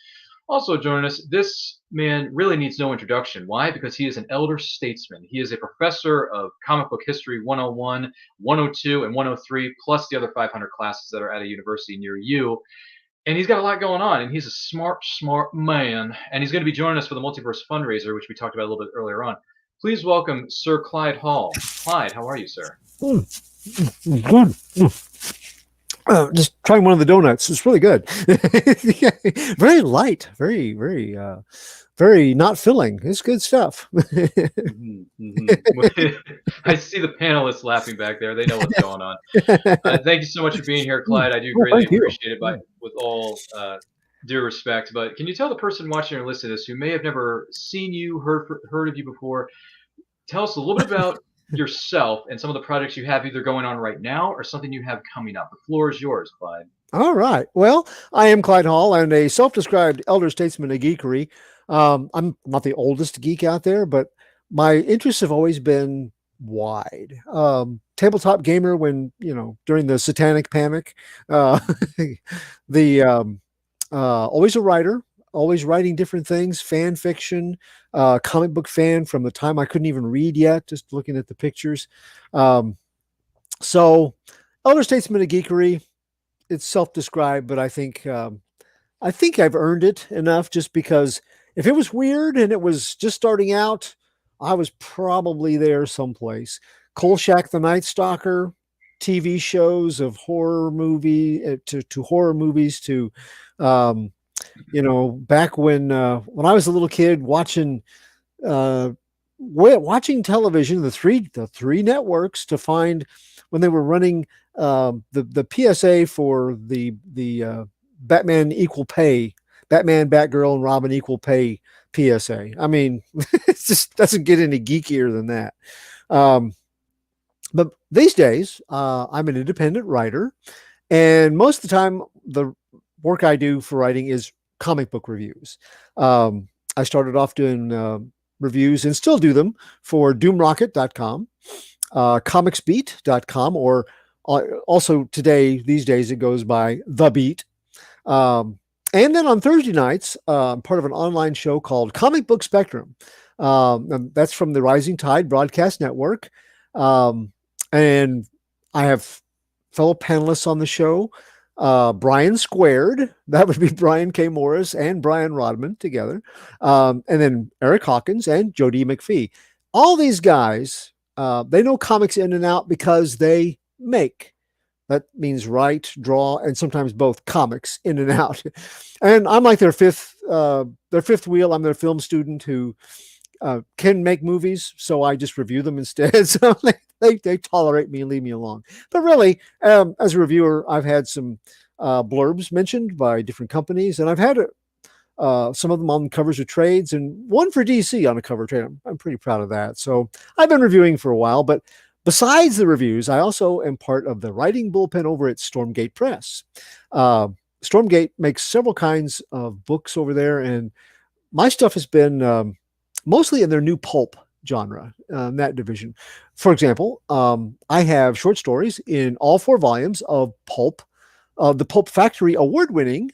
Also joining us, this man really needs no introduction. Why? Because he is an elder statesman. He is a professor of comic book history 101, 102, and 103, plus the other 500 classes that are at a university near you. And he's got a lot going on, and he's a smart man. And he's going to be joining us for the Multiverse fundraiser, which we talked about a little bit earlier on. Please welcome Sir Clyde Hall. Clyde, how are you, sir? Just trying one of the donuts. It's really good. Very light, very not filling. It's good stuff. I see the panelists laughing back there. They know what's going on. Thank you so much for being here, Clyde. I do Well, greatly thank you. appreciate it, with all due respect. But can you tell the person watching or listening to this who may have never seen you, heard of you before, tell us a little bit about yourself and some of the projects you have either going on right now or something you have coming up. The floor is yours, Clyde. All right. Well, I am Clyde Hall. I'm a self-described elder statesman of geekery. I'm not the oldest geek out there, but my interests have always been wide. Tabletop gamer when, during the satanic panic. The always a writer, always writing different things, fan fiction, comic book fan from the time I couldn't even read yet, just looking at the pictures. So elder statesman of geekery, it's self-described, but I think I've earned it enough, just because if it was weird and it was just starting out, I was probably there someplace. Kolchak the Night Stalker, TV shows of horror movie to horror movies to, back when I was a little kid watching television, the three networks, to find when they were running the PSA for the Batman equal pay, Batman, Batgirl, and Robin equal pay PSA. I mean, it just doesn't get any geekier than that. But these days, I'm an independent writer, and most of the time, the work I do for writing is comic book reviews. I started off doing reviews and still do them for doomrocket.com, comicsbeat.com, or also these days, it goes by The Beat. And then on Thursday nights, I'm part of an online show called Comic Book Spectrum. And that's from the Rising Tide Broadcast Network. And I have fellow panelists on the show, Brian Squared, that would be Brian K. Morris and Brian Rodman together, and then Eric Hawkins and Jody McPhee. All these guys, they know comics in and out because they make. That means write, draw, and sometimes both, comics in and out. And I'm like their fifth wheel. I'm their film student who can make movies, so I just review them instead. So they tolerate me and leave me alone. But really, as a reviewer, I've had some blurbs mentioned by different companies, and I've had some of them on covers of trades, and one for DC on a cover trade. I'm pretty proud of that. So I've been reviewing for a while, but besides the reviews, I also am part of the writing bullpen over at Stormgate Press. Stormgate makes several kinds of books over there, and my stuff has been mostly in their new pulp genre, that division. For example, I have short stories in all 4 volumes of Pulp, the Pulp Factory award-winning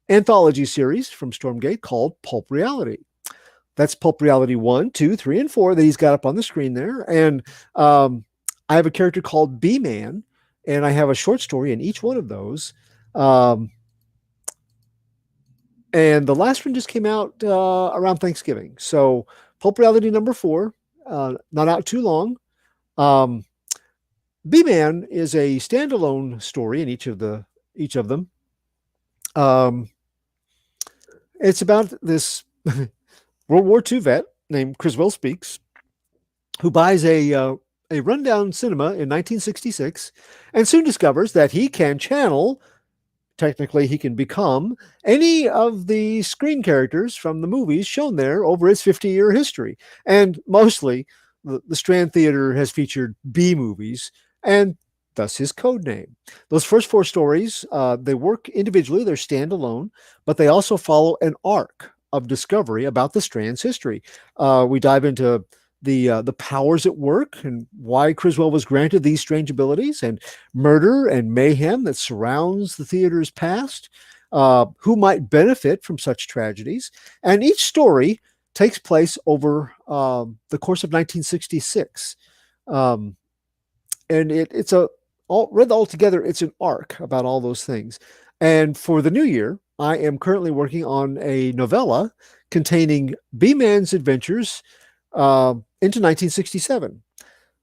anthology series from Stormgate called Pulp Reality. That's Pulp Reality 1, 2, 3, and 4 that he's got up on the screen there. And I have a character called B-Man, and I have a short story in each one of those. And the last one just came out around Thanksgiving. So Pulp Reality number 4, not out too long. B-Man is a standalone story in each of them. It's about this World War II vet named Criswell Speaks, who buys a rundown cinema in 1966 and soon discovers that he can channel, technically he can become, any of the screen characters from the movies shown there over its 50-year history. And mostly the Strand Theater has featured B movies, and thus his code name. Those first 4 stories, they work individually, they're standalone, but they also follow an arc of discovery about the Strand's history. We dive into the powers at work and why Criswell was granted these strange abilities, and murder and mayhem that surrounds the theater's past, who might benefit from such tragedies. And each story takes place over the course of 1966. And it's read all together, it's an arc about all those things. And for the new year, I am currently working on a novella containing B-Man's adventures into 1967.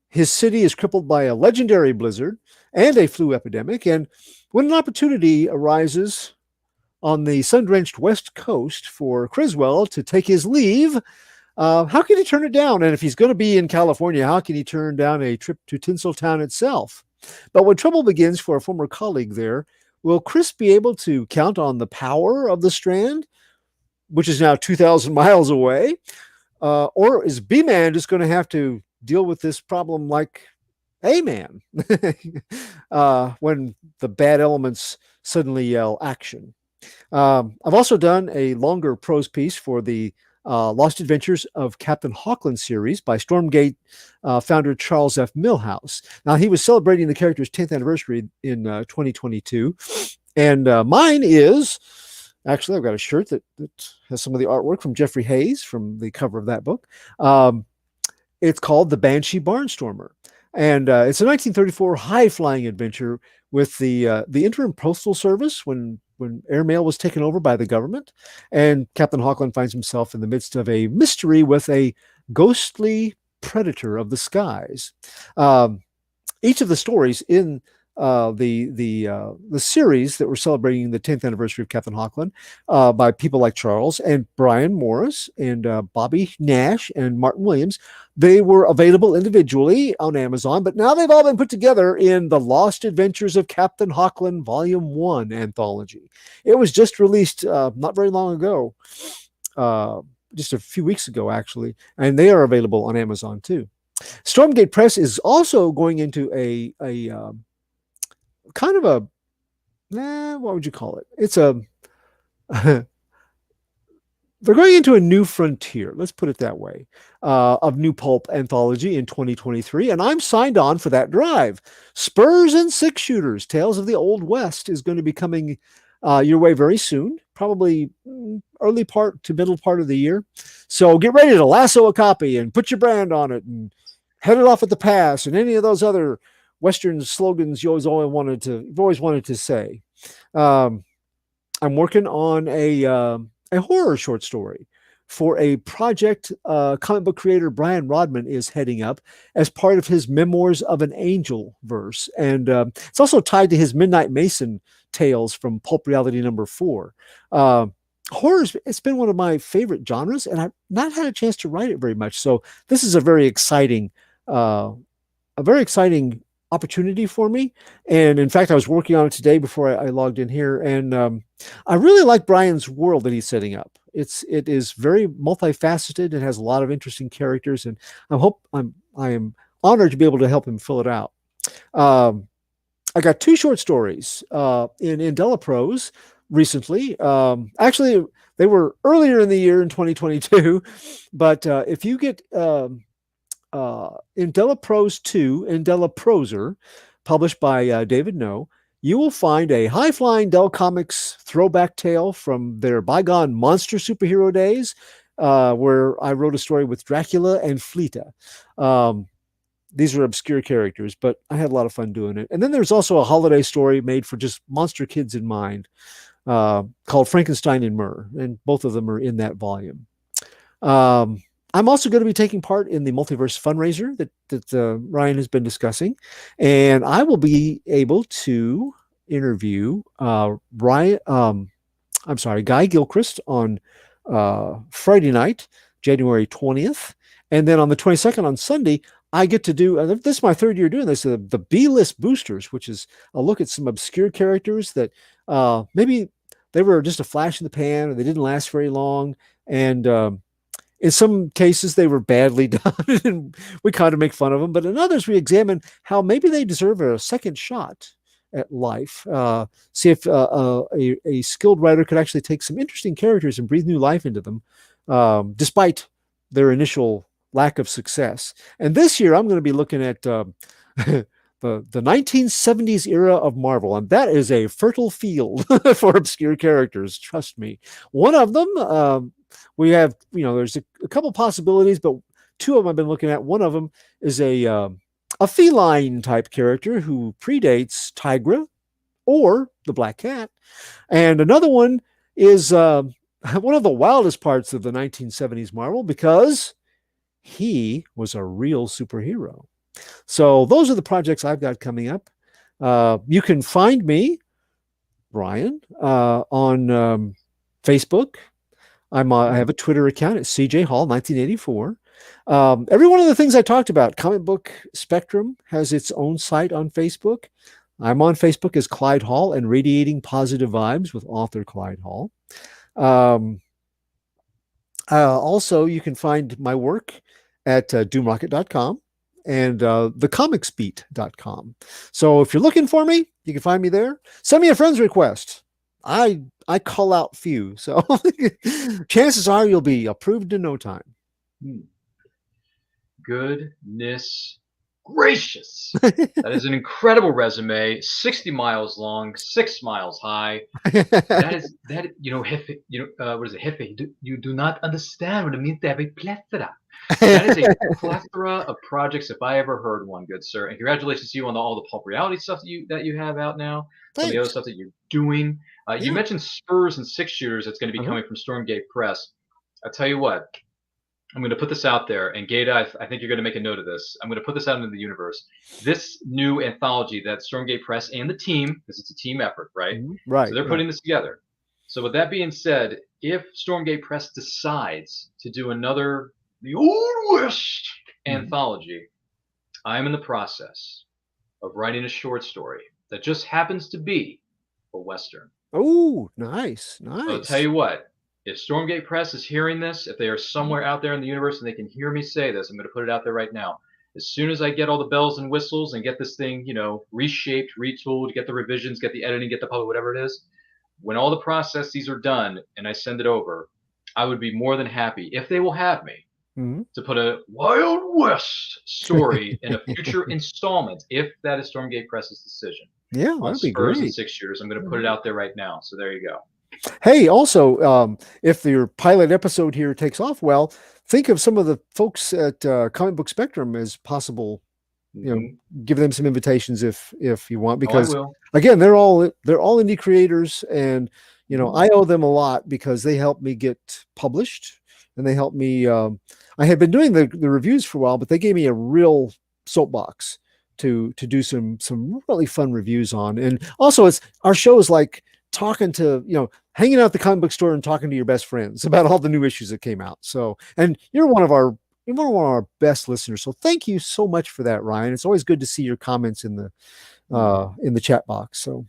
His city is crippled by a legendary blizzard and a flu epidemic, and when an opportunity arises on the sun-drenched West Coast for Criswell to take his leave, how can he turn it down? And if he's going to be in California, how can he turn down a trip to Tinseltown itself? But when trouble begins for a former colleague there, will Chris be able to count on the power of the Strand, which is now 2,000 miles away? Or is B-Man just going to have to deal with this problem like A-Man when the bad elements suddenly yell action? I've also done a longer prose piece for the Lost Adventures of Captain Hawkland series by Stormgate founder Charles F. Milhouse. Now, he was celebrating the character's 10th anniversary in 2022. And mine is, actually, I've got a shirt that has some of the artwork from Jeffrey Hayes from the cover of that book. It's called The Banshee Barnstormer. And it's a 1934 high-flying adventure with the interim postal service when airmail was taken over by the government, and Captain Hawkland finds himself in the midst of a mystery with a ghostly predator of the skies. Each of the stories in the series that we're celebrating the 10th anniversary of Captain Hawkland by people like Charles and Brian Morris and Bobby Nash and Martin Williams, they were available individually on Amazon, but now they've all been put together in the Lost Adventures of Captain Hawkland Volume 1 anthology. It was just released not very long ago, just a few weeks ago, actually, and they are available on Amazon too. Stormgate Press is also going into a kind of a, what would you call it? It's a, they're going into a new frontier, let's put it that way, of new pulp anthology in 2023, and I'm signed on for that drive. Spurs and Six Shooters, Tales of the Old West is going to be coming your way very soon, probably early part to middle part of the year. So get ready to lasso a copy and put your brand on it and head it off at the pass and any of those other Western slogans you've always wanted to say. I'm working on a horror short story for a project comic book creator Brian Rodman is heading up as part of his Memoirs of an Angel verse. And it's also tied to his Midnight Mason tales from Pulp Reality number 4. Horror, it's been one of my favorite genres, and I've not had a chance to write it very much. So this is a very exciting opportunity for me. And in fact, I was working on it today before I logged in here, and I really like Brian's world that he's setting up. It is very multifaceted. It has a lot of interesting characters, and I am honored to be able to help him fill it out. I got 2 short stories in Indela Prose recently. Actually, they were earlier in the year in 2022, but if you get Indela Prose 2, Indela Proser, published by David No, you will find a high-flying Dell Comics throwback tale from their bygone monster superhero days, where I wrote a story with Dracula and Fleeta. These are obscure characters, but I had a lot of fun doing it. And then there's also a holiday story made for just monster kids in mind, called Frankenstein and Myrrh, and both of them are in that volume. I'm also going to be taking part in the Multiverse fundraiser that Ryan has been discussing, and I will be able to interview Guy Gilchrist on Friday night, January 20th, and then on the 22nd on Sunday, I get to do, this is my 3rd year doing this, the B-list boosters, which is a look at some obscure characters that maybe they were just a flash in the pan or they didn't last very long, and in some cases, they were badly done, and we kind of make fun of them. But in others, we examine how maybe they deserve a second shot at life. See if a skilled writer could actually take some interesting characters and breathe new life into them, despite their initial lack of success. And this year, I'm going to be looking at the 1970s era of Marvel, and that is a fertile field for obscure characters. Trust me. One of them, we have, there's a couple possibilities, but 2 of them I've been looking at. One of them is a feline type character who predates Tigra or the Black Cat, and another one is one of the wildest parts of the 1970s Marvel because he was a real superhero. So those are the projects I've got coming up. You can find me Ryan. On Facebook, I have a Twitter account at CJ Hall 1984. Every one of the things I talked about, Comic Book Spectrum has its own site on Facebook. I'm on Facebook as Clyde Hall and Radiating Positive Vibes with author Clyde Hall. Also, you can find my work at doomrocket.com and thecomicsbeat.com. So if you're looking for me, you can find me there. Send me a friend's request. I call out few, so chances are you'll be approved in no time. Goodness gracious. That is an incredible resume, 60 miles long, 6 miles high. What is Jefe? You do not understand what it means to have a plethora. That is a plethora of projects if I ever heard one, good sir. And congratulations to you on all the pulp reality stuff that you have out now. Some of the other stuff that you're doing. You mentioned Spurs and 6-shooters that's going to be coming from Stormgate Press. I'll tell you what. I'm going to put this out there, and Gata, I think you're going to make a note of this. I'm going to put this out into the universe. This new anthology that Stormgate Press and the team, because it's a team effort, right? Right. So they're putting this together. So with that being said, if Stormgate Press decides to do another The Old West anthology, I'm in the process of writing a short story that just happens to be a Western. Oh, nice. I'll tell you what. If Stormgate Press is hearing this, if they are somewhere out there in the universe and they can hear me say this, I'm going to put it out there right now. As soon as I get all the bells and whistles and get this thing, reshaped, retooled, get the revisions, get the editing, get the public, whatever it is, when all the processes are done and I send it over, I would be more than happy, if they will have me, to put a Wild West story in a future installment, if that is Stormgate Press's decision. Yeah, that'd be Spurs great. and 6-shooters. I'm going to put it out there right now. So there you go. Hey, also, if your pilot episode here takes off well, think of some of the folks at Comic Book Spectrum as possible. Give them some invitations if you want, because again, they're all indie creators, and I owe them a lot because they helped me get published, and they helped me. I had been doing the reviews for a while, but they gave me a real soapbox to do some really fun reviews on, and also our show is like talking to hanging out at the comic book store and talking to your best friends about all the new issues that came out. So, and you're one of our best listeners. So thank you so much for that, Ryan. It's always good to see your comments in the chat box. So,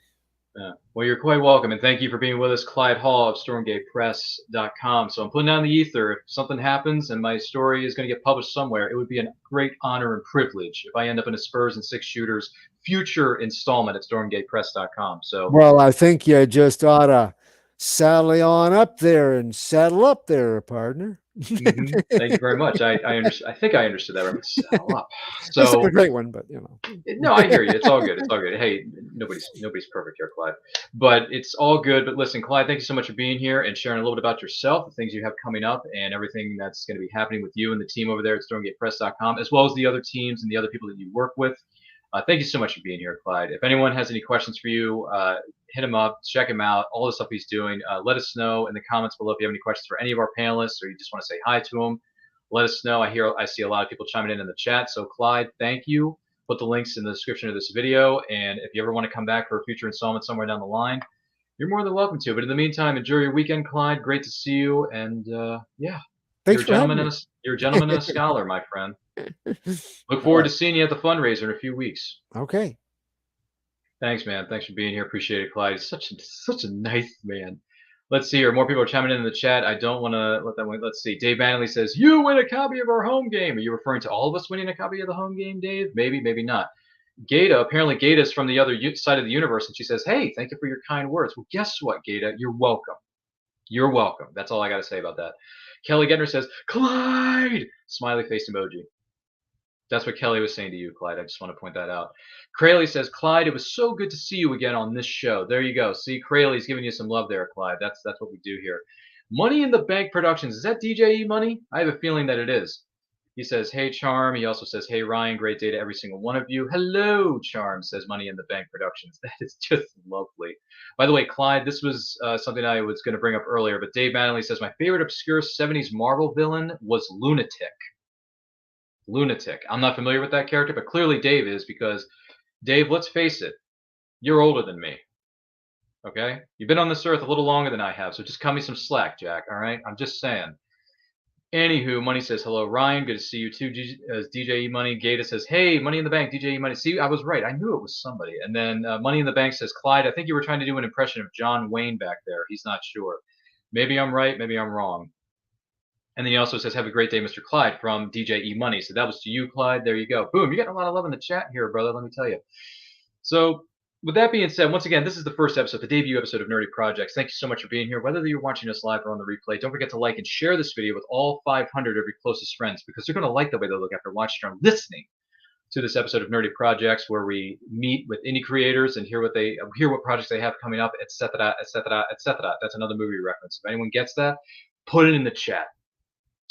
well, you're quite welcome, and thank you for being with us, Clyde Hall of StormgatePress.com. So I'm putting down the ether. If something happens and my story is going to get published somewhere, it would be a great honor and privilege if I end up in a Spurs and 6-shooters future installment at StormgatePress.com. So, well, I think you just ought to saddle on up there and saddle up there, partner. Thank you very much. I think I understood that. Right? Saddle up. So that's a great one, but no, I hear you. It's all good. It's all good. Hey, nobody's perfect here, Clyde, but it's all good. But listen, Clyde, thank you so much for being here and sharing a little bit about yourself, the things you have coming up, and everything that's going to be happening with you and the team over there at StormgatePress.com, as well as the other teams and the other people that you work with. Thank you so much for being here, Clyde. If anyone has any questions for you, hit him up, check him out, all the stuff he's doing. Let us know in the comments below if you have any questions for any of our panelists, or you just want to say hi to them. Let us know. I see a lot of people chiming in the chat. So, Clyde, thank you. Put the links in the description of this video. And if you ever want to come back for a future installment somewhere down the line, you're more than welcome to. But in the meantime, enjoy your weekend, Clyde. Great to see you. And thanks for having me. You're a gentleman and a scholar, my friend. Look forward to seeing you at the fundraiser in a few weeks. Okay. Thanks, man. Thanks for being here. Appreciate it, Clyde. He's such a nice man. Let's see here. More people are chiming in the chat. I don't want to let that win. Let's see. Dave Manley says, you win a copy of our home game. Are you referring to all of us winning a copy of the home game, Dave? Maybe, maybe not. Apparently Gata is from the other side of the universe, and she says, hey, thank you for your kind words. Well, guess what, Gata? You're welcome. You're welcome. That's all I got to say about that. Kelly Gettner says, Clyde! Smiley face emoji. That's what Kelly was saying to you, Clyde. I just want to point that out. Crayley says, Clyde, it was so good to see you again on this show. There you go. See, Crayley's giving you some love there, Clyde. That's what we do here. Money in the Bank Productions. Is that DJE money? I have a feeling that it is. He says, hey, Charm. He also says, hey, Ryan, great day to every single one of you. Hello, Charm, says Money in the Bank Productions. That is just lovely. By the way, Clyde, this was something I was going to bring up earlier, but Dave Manley says, my favorite obscure 70s Marvel villain was Lunatic. Lunatic. I'm not familiar with that character, but clearly Dave is, because, Dave, let's face it, you're older than me. Okay, you've been on this earth a little longer than I have, so just cut me some slack, Jack. All right, I'm just saying. Anywho, Money says hello, Ryan. Good to see you too. DJ E Money. Gata says, hey, Money in the Bank. DJ E Money. See, I was right. I knew it was somebody. And then Money in the Bank says, Clyde. I think you were trying to do an impression of John Wayne back there. He's not sure. Maybe I'm right. Maybe I'm wrong. And then he also says, have a great day, Mr. Clyde from DJ E Money. So that was to you, Clyde. There you go. Boom. You're getting a lot of love in the chat here, brother. Let me tell you. So with that being said, once again, this is the first episode, the debut episode of Nerdy Projects. Thank you so much for being here. Whether you're watching us live or on the replay, don't forget to like and share this video with all 500 of your closest friends because they're going to like the way they look after watching or listening to this episode of Nerdy Projects, where we meet with indie creators and hear what projects they have coming up, etc., etc., etc. That's another movie reference. If anyone gets that, put it in the chat.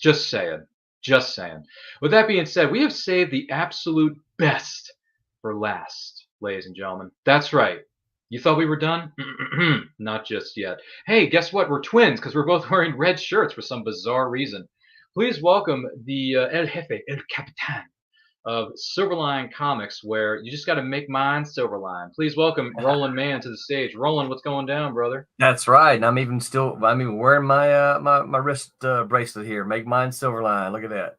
Just saying. Just saying. With that being said, we have saved the absolute best for last, ladies and gentlemen. That's right. You thought we were done? Not just yet. Hey, guess what? We're twins because we're both wearing red shirts for some bizarre reason. Please welcome the El Jefe, El Capitan of Silverline Comics, where you just got to make mine Silverline. Please welcome Roland Mann to the stage. Roland, what's going down, brother? That's right. And I'm even wearing my my wrist bracelet here. Make mine Silverline. Look at that.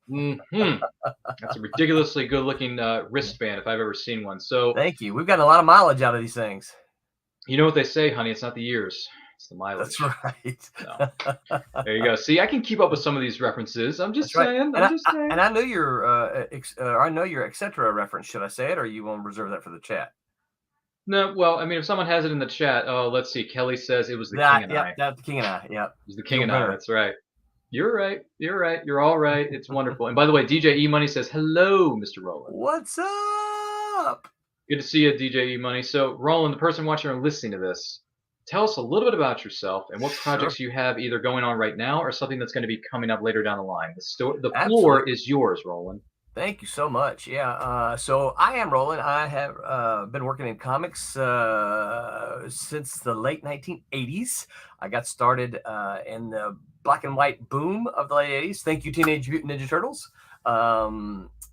That's a ridiculously good-looking wristband if I've ever seen one. So thank you. We've gotten a lot of mileage out of these things. You know what they say, honey? It's not the years, it's the mileage. That's right. So, there you go. See, I can keep up with some of these references. I'm just saying. And I know your I know your etc. reference. Should I say it, or you want to reserve that for the chat? No, well, I mean, if someone has it in the chat, let's see. Kelly says it was the King and I. That's the King and I. Yep. It was the King and I. That's right. You're right. You're right. You're all right. It's wonderful. And by the way, DJ E Money says hello, Mr. Roland. What's up? Good to see you, DJ E Money. So, Roland, the person watching or listening to this, tell us a little bit about yourself and what projects you have either going on right now or something that's going to be coming up later down the line. The floor is yours, Roland. Thank you so much. Yeah. So I am Roland. I have been working in comics since the late 1980s. I got started in the black and white boom of the late 80s. Thank you, Teenage Mutant Ninja Turtles.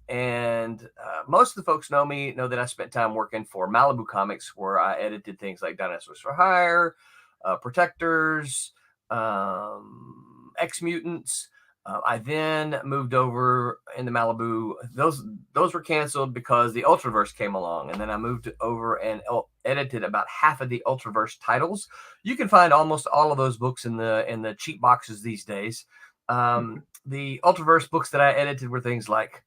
And most of the folks know that I spent time working for Malibu Comics, where I edited things like Dinosaurs for Hire, Protectors, X-Mutants. I then moved over into Malibu. Those were canceled because the Ultraverse came along, and then I moved over and edited about half of the Ultraverse titles. You can find almost all of those books in the cheap boxes these days. The Ultraverse books that I edited were things like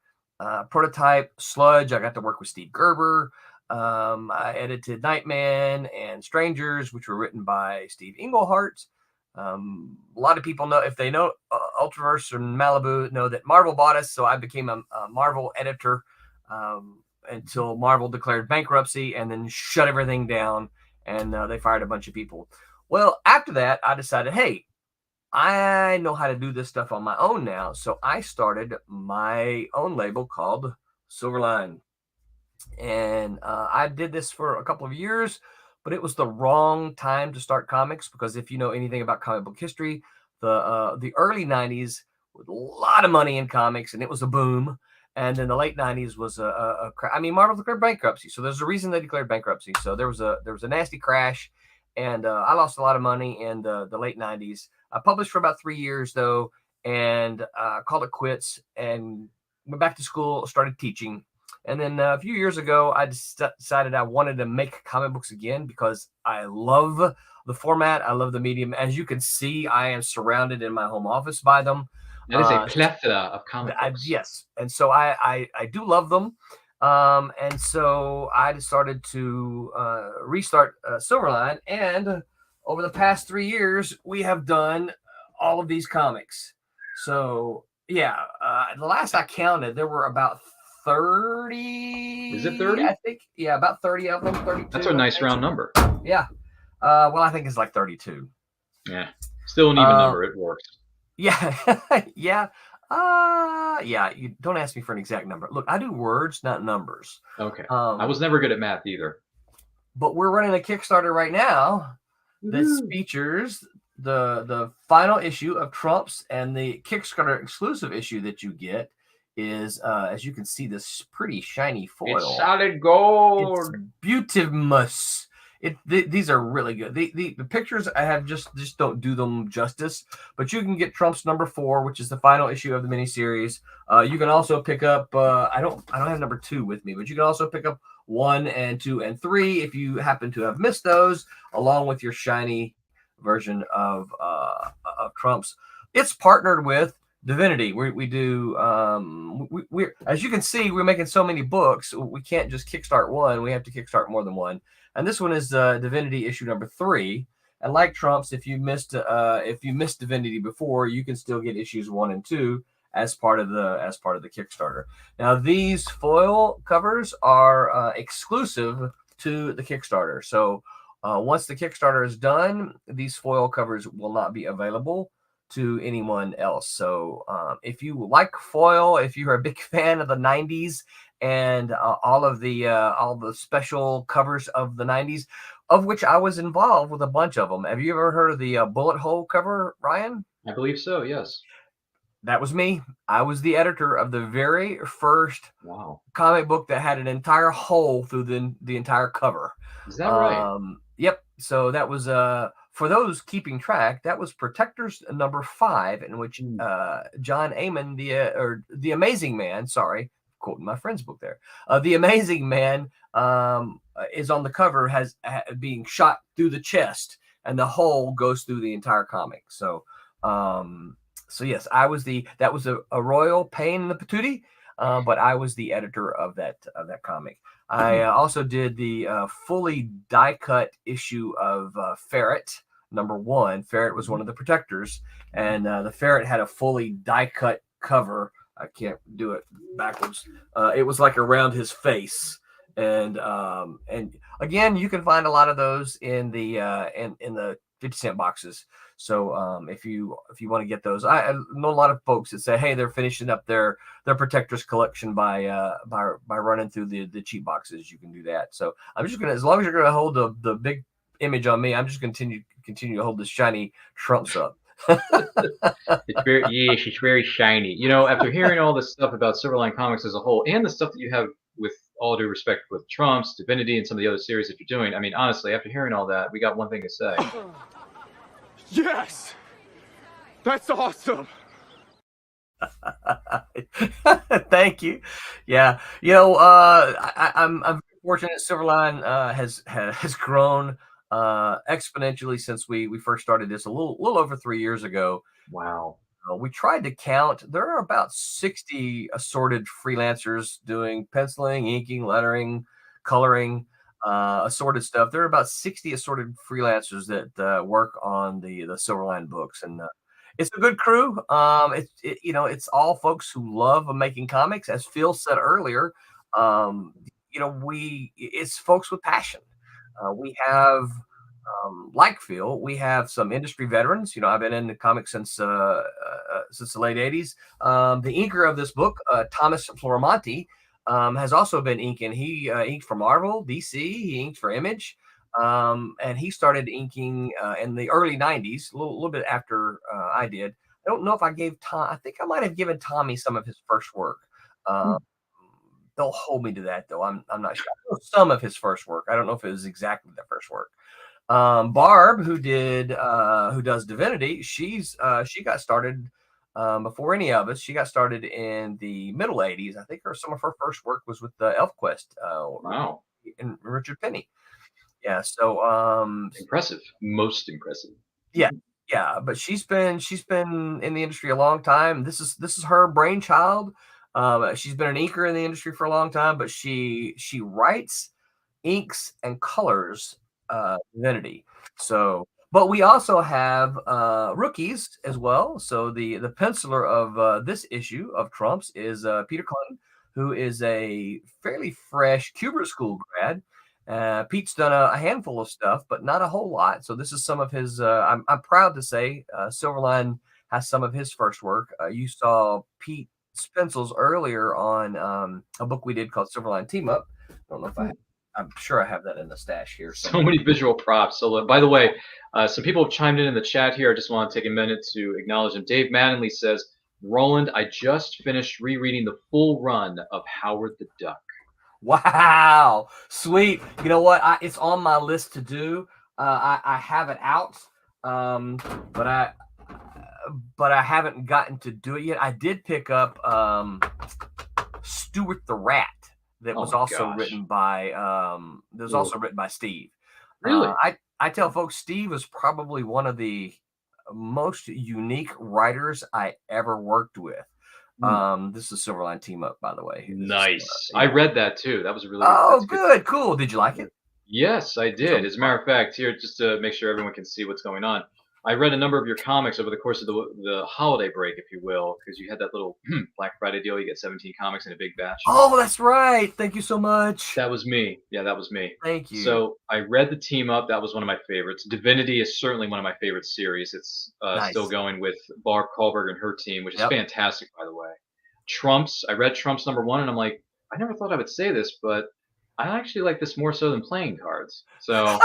Prototype, Sludge. I got to work with Steve Gerber. I edited Nightman and Strangers, which were written by Steve Englehart. A lot of people know, if they know Ultraverse or Malibu, know that Marvel bought us, so I became a Marvel editor until Marvel declared bankruptcy and then shut everything down, and they fired a bunch of people. Well, after that, I decided, hey, I know how to do this stuff on my own now, so I started my own label called Silverline, and I did this for a couple of years. But it was the wrong time to start comics, because if you know anything about comic book history, the early 90s with a lot of money in comics, and it was a boom. And then the late 90s was Marvel declared bankruptcy, so there's a reason they declared bankruptcy. So there was a nasty crash, and I lost a lot of money in the late 90s. I published for about 3 years though, and called it quits and went back to school, started teaching. And then a few years ago, I decided I wanted to make comic books again because I love the format. I love the medium. As you can see, I am surrounded in my home office by them. That is a plethora of comic books. Yes. And so I do love them. And so I decided to restart Silverline. And over the past 3 years, we have done all of these comics. So, yeah, the last I counted, there were about 30. Is it 30? I think. Yeah, about 30 of them. 32. That's a nice round number. Yeah. Well, I think it's like 32. Yeah. Still an even number. It works. Yeah. Yeah. Yeah. You don't ask me for an exact number. Look, I do words, not numbers. Okay. I was never good at math either. But we're running a Kickstarter right now that features the final issue of Trumps, and the Kickstarter exclusive issue that you get is, as you can see, this pretty shiny foil. It's solid gold. It's beautimous. These are really good. The pictures I have just don't do them justice. But you can get Trump's #4, which is the final issue of the miniseries. You can also pick up. I don't have #2 with me, but you can also pick up 1 and 2 and 3 if you happen to have missed those, along with your shiny version of Trump's. It's partnered with Divinity. We do we as you can see, we're making so many books. We can't just kickstart one. We have to kickstart more than one. And this one is Divinity issue #3. And like Trump's, if you missed Divinity before, you can still get issues 1 and 2 as part of the Kickstarter. Now these foil covers are exclusive to the Kickstarter. So once the Kickstarter is done, these foil covers will not be available to anyone else. So if you like foil, if you're a big fan of the 90s and all the special covers of the 90s, of which I was involved with a bunch of them. Have you ever heard of the bullet hole cover, Ryan? I believe so, yes. That was me. I was the editor of the very first comic book that had an entire hole through the entire cover. Is that right? Yep. So that was for those keeping track, that was Protectors #5, in which John Amon, the Amazing Man, sorry, quoting my friend's book there, the Amazing Man is on the cover, being shot through the chest, and the hole goes through the entire comic. So yes, that was a royal pain in the patootie, but I was the editor of that comic. I also did the fully die cut issue of Ferret #1. Ferret was one of the Protectors, and the Ferret had a fully die cut cover. I can't do it backwards. It was like around his face, and again, you can find a lot of those in the 50-cent boxes. So if you want to get those, I know a lot of folks that say, hey, they're finishing up their Protectors collection by running through the cheap boxes. You can do that. So I'm just gonna, as long as you're gonna hold the big image on me, I'm just continue to hold this shiny Trumps up. It's very shiny. You know, after hearing all this stuff about Silverline Comics as a whole, and the stuff that you have, with all due respect, with Trump's, Divinity, and some of the other series that you're doing, I mean, honestly, after hearing all that, we got one thing to say. Yes! That's awesome! Thank you. Yeah, you know, I'm fortunate. Silverline has grown exponentially since we first started this a little over 3 years ago. Wow. We tried to count. There are about 60 assorted freelancers doing penciling, inking, lettering, coloring, assorted stuff. There are about 60 assorted freelancers that work on the Silverline books, and it's a good crew. It's all folks who love making comics. As Phil said earlier, it's folks with passion. We have, like Phil, we have some industry veterans. You know, I've been in the comics since the late 80s. The inker of this book, Thomas Florimonti, has also been inking. He inked for Marvel, DC. He inked for Image. And he started inking in the early 90s, a little bit after I did. I don't know if I gave Tom, I think I might have given Tommy some of his first work. Don't hold me to that, though. I'm not sure. I know some of his first work. I don't know if it was exactly the first work. Barb, who does Divinity, she got started before any of us. She got started in the middle 80s. I think some of her first work was with the ElfQuest. Wow. And Richard Penny. Yeah, so impressive, most impressive. Yeah, but she's been in the industry a long time. This is her brainchild. She's been an inker in the industry for a long time, but she writes, inks, and colors Divinity. So, but we also have rookies as well. So the penciler of this issue of Trump's is Peter Clinton, who is a fairly fresh Kubert School grad. Pete's done a handful of stuff, but not a whole lot. So this is some of his. I'm proud to say Silverline has some of his first work. You saw Pete pencils earlier on a book we did called Silverline Team Up. I don't know if I'm sure I have that in the stash here. So many visual props. So, by the way, some people have chimed in the chat here. I just want to take a minute to acknowledge them. Dave Mattingly says, Roland, I just finished rereading the full run of Howard the Duck. Wow, sweet. You know what? It's on my list to do. I have it out, but I haven't gotten to do it yet. I did pick up Stuart the Rat, that was also written by Steve. Really? I tell folks Steve is probably one of the most unique writers I ever worked with. This is Silverline Team Up, by the way. Nice. I read that too. That was a really good. Cool. Did you like it? Yes, I did. As a matter of fact, here, just to make sure everyone can see what's going on, I read a number of your comics over the course of the holiday break, if you will, because you had that little Black Friday deal. You get 17 comics in a big batch. Oh, that's right. Thank you so much. That was me. Yeah, that was me. Thank you. So I read the Team Up. That was one of my favorites. Divinity is certainly one of my favorite series. It's still going with Barb Kahlberg and her team, which is fantastic, by the way. Trumps. I read Trumps #1, and I'm like, I never thought I would say this, but I actually like this more so than playing cards. So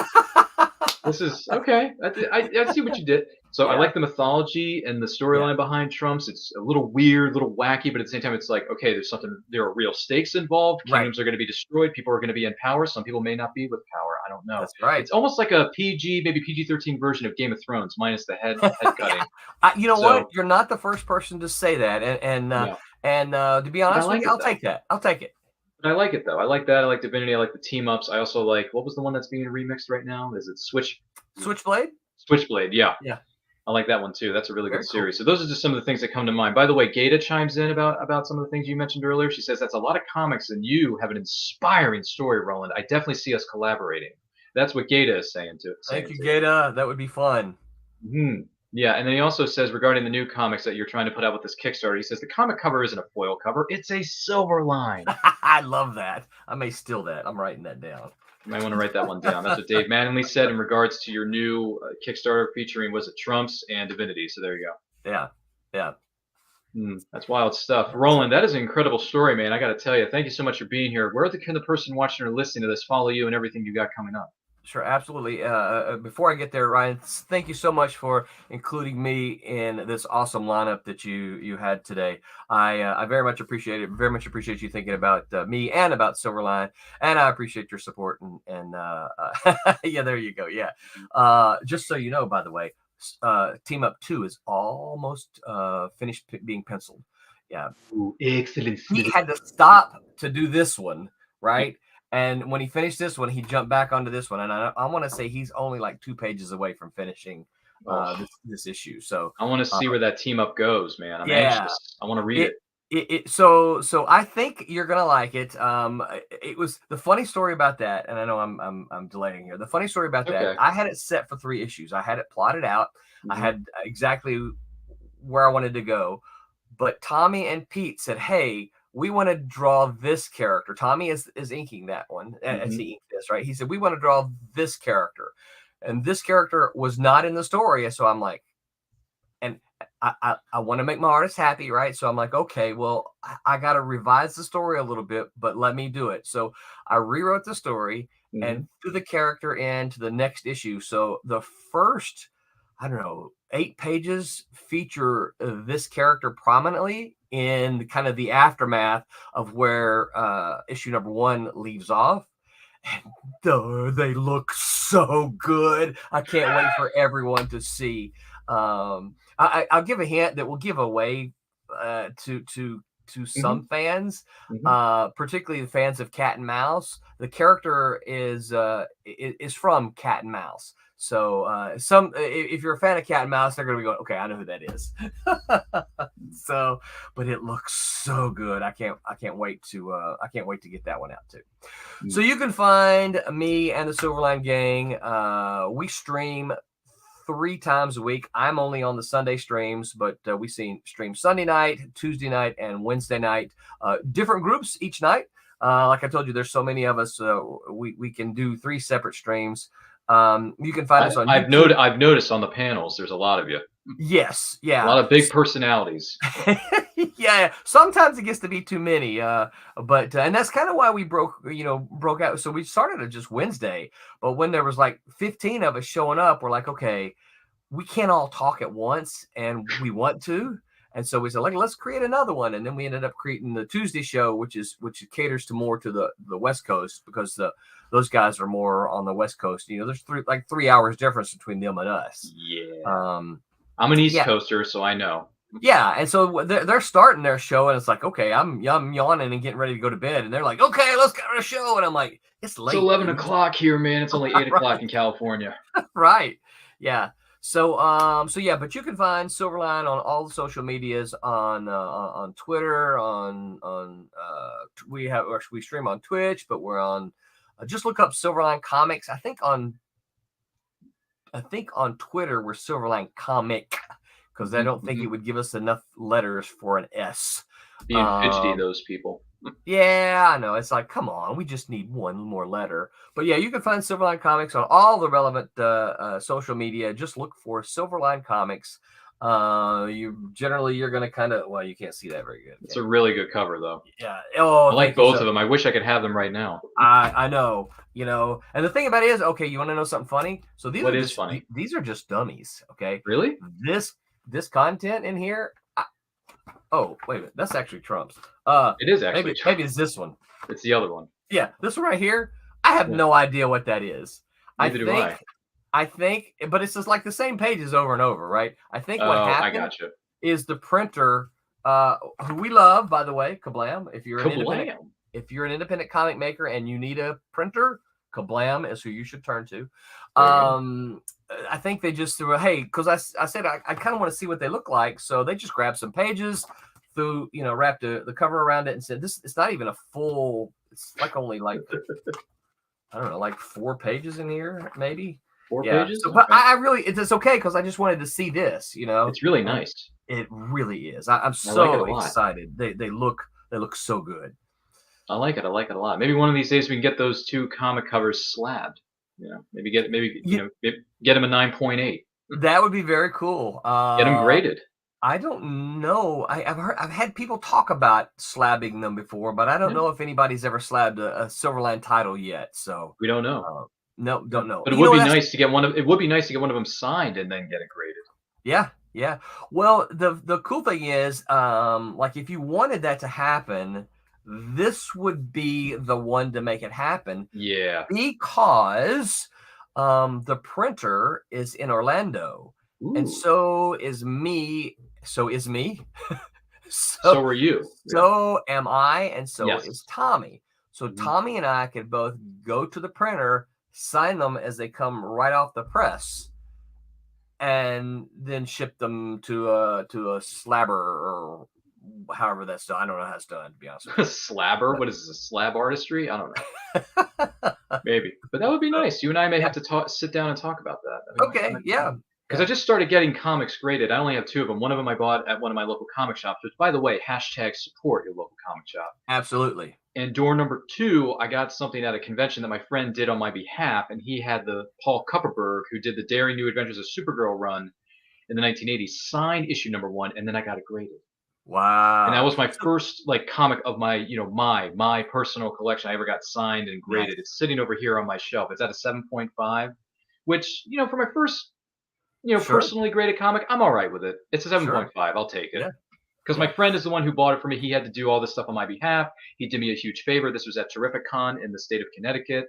this is okay. I see what you did. So I like the mythology and the storyline behind Trumps. It's a little weird, a little wacky, but at the same time, it's like, okay, there are real stakes involved. Kingdoms are going to be destroyed. People are going to be in power. Some people may not be with power. I don't know. That's right. It's almost like a PG, maybe PG-13 version of Game of Thrones, minus the head cutting. You know what? You're not the first person to say that. And to be honest with you, I'll take that. I'll take it. But I like it though. I like that. I like Divinity. I like the team ups. I also like, what was the one that's being remixed right now? Is it Switchblade? Switchblade, yeah. Yeah. I like that one too. That's a really good series. So those are just some of the things that come to mind. By the way, Gata chimes in about some of the things you mentioned earlier. She says that's a lot of comics and you have an inspiring story, Roland. I definitely see us collaborating. That's what Gata is saying to. Thank you, Gata. That would be fun. Yeah, and then he also says regarding the new comics that you're trying to put out with this Kickstarter, he says the comic cover isn't a foil cover, it's a silver line. I love that. I may steal that. I'm writing that down. You might want to write that one down. That's what Dave Mattingly said in regards to your new Kickstarter featuring, was it Trumps and Divinity? So there you go. Yeah. That's wild stuff. Roland, that is an incredible story, man. I got to tell you, thank you so much for being here. Where can the person watching or listening to this follow you and everything you got coming up? Sure, absolutely. Before I get there, Ryan, thank you so much for including me in this awesome lineup that you had today. I very much appreciate it. Very much appreciate you thinking about me and about Silverline, and I appreciate your support. And yeah, there you go. Yeah. Just so you know, by the way, Team Up 2 is almost finished being penciled. Yeah. Ooh, excellent. He had to stop to do this one, right? And when he finished this one, he jumped back onto this one. And I want to say he's only like 2 pages away from finishing this issue. So I want to see where that Team Up goes, man. I'm anxious. I want to read it. So I think you're gonna like it. It was the funny story about that, and I know I'm delaying here. The funny story about that, I had it set for 3 issues. I had it plotted out. I had exactly where I wanted to go. But Tommy and Pete said, "Hey, we want to draw this character." Tommy is inking that one as he inked this, right? He said, "We want to draw this character." And this character was not in the story. So I'm like, and I want to make my artist happy, right? So I'm like, okay, well, I got to revise the story a little bit, but let me do it. So I rewrote the story and threw the character into the next issue. So the first, 8 pages feature this character prominently in kind of the aftermath of where issue #1 leaves off. And they look so good. I can't wait for everyone to see. I'll give a hint that will give away to some fans, particularly the fans of Cat and Mouse. The character is from Cat and Mouse. So if you're a fan of Cat and Mouse, they're going to be going, okay, I know who that is. So, but it looks so good. I can't wait to get that one out too. So you can find me and the Silverline Gang. We stream 3 times a week. I'm only on the Sunday streams, but we stream Sunday night, Tuesday night, and Wednesday night. Different groups each night. Like I told you, there's so many of us. We can do 3 separate streams. You can find us on YouTube. I've noticed on the panels there's a lot of you. Yes, yeah. A lot of big personalities. Yeah. Sometimes it gets to be too many. But and that's kind of why we broke out. So we started at just Wednesday, but when there was like 15 of us showing up, we're like, okay, we can't all talk at once, and we want to. And so we said, like, let's create another one. And then we ended up creating the Tuesday show, which caters to more to the West Coast, because those guys are more on the West Coast. There's 3 hours difference between them and us. Yeah. I'm an East Coaster, so I know. Yeah, and so they're starting their show, and it's like, okay, I'm yawning and getting ready to go to bed, and they're like, okay, let's get on the show, and I'm like, it's late. It's 11 o'clock here, man. It's only 8 o'clock in California. Right. Yeah. So yeah, but you can find Silverline on all the social medias, on Twitter, we stream on Twitch, but we're on. Just look up Silverline Comics. I think on Twitter we're Silverline Comic, because I don't think it would give us enough letters for an S. Being fidgety, those people. Yeah, I know. It's like, come on, we just need one more letter. But yeah, you can find Silverline Comics on all the relevant social media. Just look for Silverline Comics. You're going to kind of, well, you can't see that very good. It's a really good cover, though. Yeah. Oh, I like both of them. I wish I could have them right now. I know. And the thing about it is, okay, you want to know something funny? So funny? These are just dummies. Okay. Really? This content in here. Oh, wait a minute. That's actually Trump's. It is actually maybe it's this one. It's the other one. Yeah, this one right here. I have no idea what that is. Neither do I. I think, but it's just like the same pages over and over, right? I think what happened is the printer, who we love, by the way, Kablam. If you're an independent comic maker and you need a printer, Kablam is who you should turn to. I think they just threw because I said I kind of want to see what they look like, so they just grabbed some pages, wrapped the cover around it, and said it's not even a full. It's like only like I don't know, like 4 pages in here, maybe 4 pages. So, but I really it's okay because I just wanted to see this. It's really nice. It really is. I'm so excited. They look so good. I like it a lot. Maybe one of these days we can get those 2 comic covers slabbed. Maybe get them a 9.8. That would be very cool. Get them graded. I don't know. I've had people talk about slabbing them before, but I don't know if anybody's ever slabbed a Silverline title yet. So we don't know. No, don't know. But it would be nice to get one of them signed and then get it graded. Yeah. Well, the cool thing is, like if you wanted that to happen, this would be the one to make it happen. Yeah. Because the printer is in Orlando. Ooh. And so is me. So are you. So am I, and so is Tommy. So Tommy and I could both go to the printer, sign them as they come right off the press, and then ship them to a slabber or however that's done. I don't know how it's done, to be honest with you. Slabber? What is this, a slab artistry? I don't know. Maybe. But that would be nice. You and I may have to sit down and talk about that. Okay, yeah. Because I just started getting comics graded. I only have 2 of them. One of them I bought at one of my local comic shops, which, by the way, #support your local comic shop. Absolutely. And door number 2, I got something at a convention that my friend did on my behalf, and he had the Paul Kupperberg, who did the Daring New Adventures of Supergirl run in the 1980s, signed issue number 1, and then I got it graded. Wow. And that was my first comic of my, my personal collection I ever got signed and graded. Nice. It's sitting over here on my shelf. It's at a 7.5, which, for my first, personally graded comic, I'm all right with it. It's a 7.5. I'll take it. Because my friend is the one who bought it for me. He had to do all this stuff on my behalf. He did me a huge favor. This was at Terrific Con in the state of Connecticut.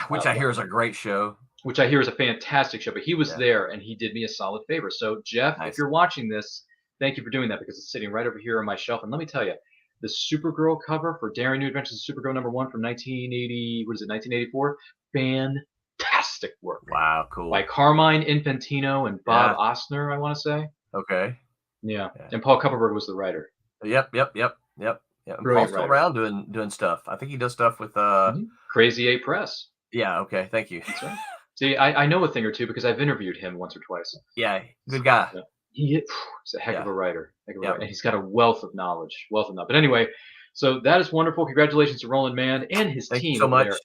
Which I hear is a great show. Which I hear is a fantastic show. But he was there, and he did me a solid favor. So, Jeff, if you're watching this, thank you for doing that, because it's sitting right over here on my shelf. And let me tell you, the Supergirl cover for Daring New Adventures of Supergirl number 1 from 1984, fantastic work. Wow, cool. By Carmine Infantino and Bob Ostner, I want to say. Okay. Yeah. And Paul Kupperberg was the writer. Yep. And Paul's still around doing stuff. I think he does stuff with Crazy 8 Press. Yeah, okay. Thank you. That's right. See, I know a thing or two because I've interviewed him once or twice. Yeah, good guy. Yeah. He's a heck of a writer. And he's got a wealth of knowledge. But anyway, so that is wonderful. Congratulations to Roland Mann and his team so much. There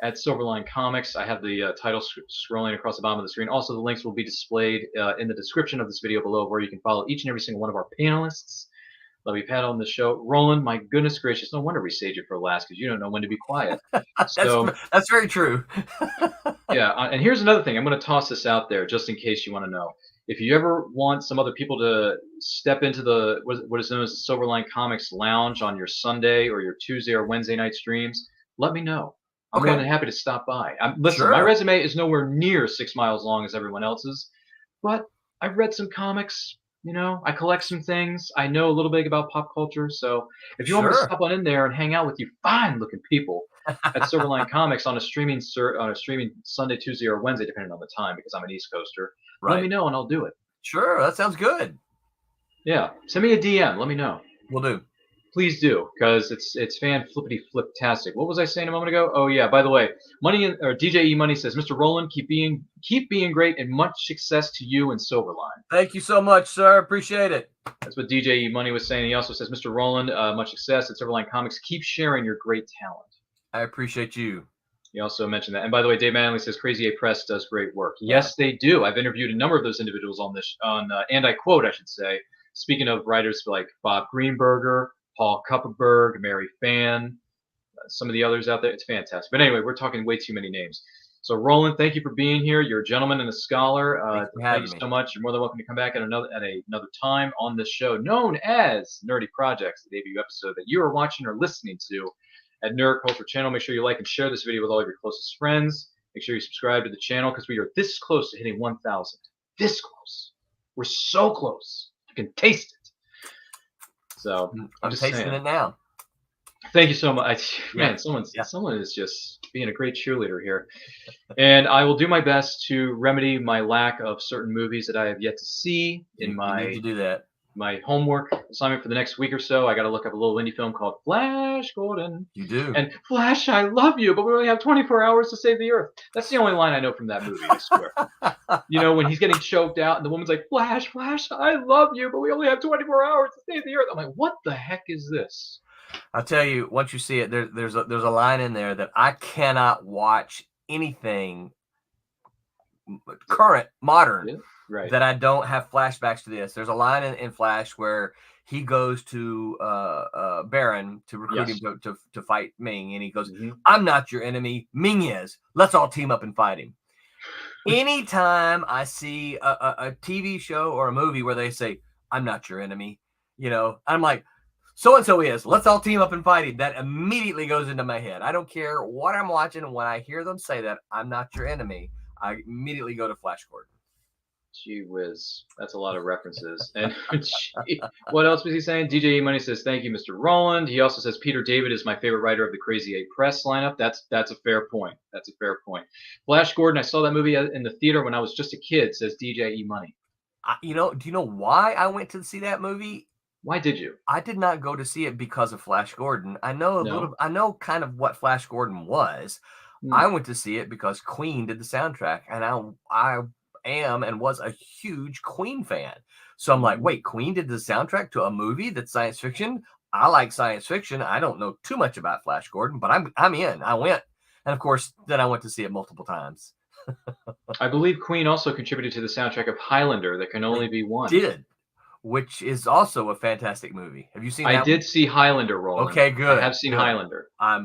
at Silverline Comics. I have the title scrolling across the bottom of the screen. Also, the links will be displayed in the description of this video below, where you can follow each and every single one of our panelists that we've had on the show. Roland, my goodness gracious, no wonder we saved you for last, because you don't know when to be quiet. That's very true. Yeah, and here's another thing. I'm going to toss this out there just in case you want to know. if you ever want some other people to step into the what is known as the Silverline Comics Lounge on your Sunday or your Tuesday or Wednesday night streams, let me know. I'm more Okay. than happy to stop by. Listen, my Sure. resume is nowhere near 6 miles long as everyone else's, but I've read some comics. You know, I collect some things. I know a little bit about pop culture. So if you want me to Sure. stop on in there and hang out with you fine-looking people at Silverline Comics on a streaming Sunday, Tuesday, or Wednesday, depending on the time, because I'm an East Coaster, let me Right. know and I'll do it. Sure. That sounds good. Yeah, send me a DM. Let me know. We'll do. Please do, because it's fan flippity flip-tastic. What was I saying a moment ago? Oh yeah, by the way, DJE Money says, Mr. Roland, keep being great and much success to you and Silverline. Thank you so much, sir. Appreciate it. That's what DJE Money was saying. He also says, Mr. Roland, much success at Silverline Comics. Keep sharing your great talent. I appreciate you. He also mentioned that. And by the way, Dave Manley says Crazy 8 Press does great work. Yes, they do. I've interviewed a number of those individuals and I quote, I should say, speaking of writers like Bob Greenberger, Paul Kupperberg, Mary Phan, some of the others out there. It's fantastic. But anyway, we're talking way too many names. So Roland, thank you for being here. You're a gentleman and a scholar. Thank you so much. You're more than welcome to come back at another time on this show known as Nerdy Projects, the debut episode that you are watching or listening to at Nerd Culture Channel. Make sure you like and share this video with all of your closest friends. Make sure you subscribe to the channel because we are this close to hitting 1,000. This close. We're so close. You can taste it. So I'm tasting it now. Thank you so much. Man, someone is just being a great cheerleader here. And I will do my best to remedy my lack of certain movies that I have yet to see in You need to do that. my homework assignment for the next week or so. I got to look up a little indie film called Flash Gordon. You do. And Flash, I love you, but we only have 24 hours to save the Earth. That's the only line I know from that movie, I swear. You know, when he's getting choked out and the woman's like, Flash, I love you, but we only have 24 hours to save the Earth. I'm like, what the heck is this? I'll tell you, once you see it, there's a line in there that I cannot watch anything current, modern, that I don't have flashbacks to this. There's a line in Flash where he goes to Baron to recruit him to fight Ming, and he goes, I'm not your enemy, Ming is. Let's all team up and fight him. Anytime I see a TV show or a movie where they say, I'm not your enemy, you know, I'm like, so-and-so is. Let's all team up and fight him. That immediately goes into my head. I don't care what I'm watching. When I hear them say that, I'm not your enemy, I immediately go to Flash Gordon. Gee whiz. That's a lot of references. And what else was he saying? DJE Money says, thank you, Mr. Roland. He also says, Peter David is my favorite writer of the Crazy 8 Press lineup. That's a fair point. That's a fair point. Flash Gordon, I saw that movie in the theater when I was just a kid, says DJE Money. Do you know why I went to see that movie? Why did you? I did not go to see it because of Flash Gordon. I know kind of what Flash Gordon was. I went to see it because Queen did the soundtrack, and I am and was a huge Queen fan. So I'm like, wait, Queen did the soundtrack to a movie that's science fiction? I like science fiction. I don't know too much about Flash Gordon, but I'm in. I went, and of course, then I went to see it multiple times. I believe Queen also contributed to the soundtrack of Highlander. There Can Only Be One. Did. Which is also a fantastic movie. Have you seen that? I did see Highlander, Roland. Okay, good. I have seen Highlander. I'm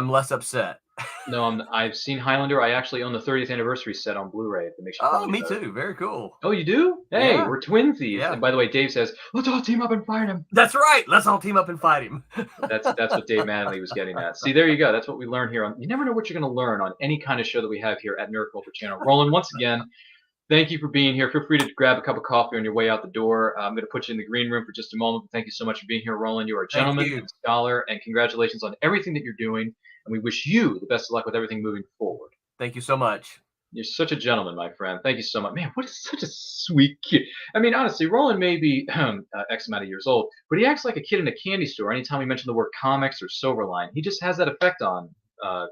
less upset. No, I've seen Highlander. I actually own the 30th anniversary set on Blu-ray. Me too. Very cool. Oh, you do? Hey, yeah. We're twinsies. Yeah. And by the way, Dave says, let's all team up and fight him. That's right. Let's all team up and fight him. That's what Dave Manley was getting at. See, there you go. That's what we learn here. You never know what you're going to learn on any kind of show that we have here at Nerd Culture Channel. Roland, once again, thank you for being here. Feel free to grab a cup of coffee on your way out the door. I'm going to put you in the green room for just a moment. But thank you so much for being here, Roland. You are a gentleman, a scholar, and congratulations on everything that you're doing. And we wish you the best of luck with everything moving forward. Thank you so much. You're such a gentleman, my friend. Thank you so much. Man, what is such a sweet kid. I mean, honestly, Roland may be X amount of years old, but he acts like a kid in a candy store anytime we mention the word comics or Silverline. He just has that effect on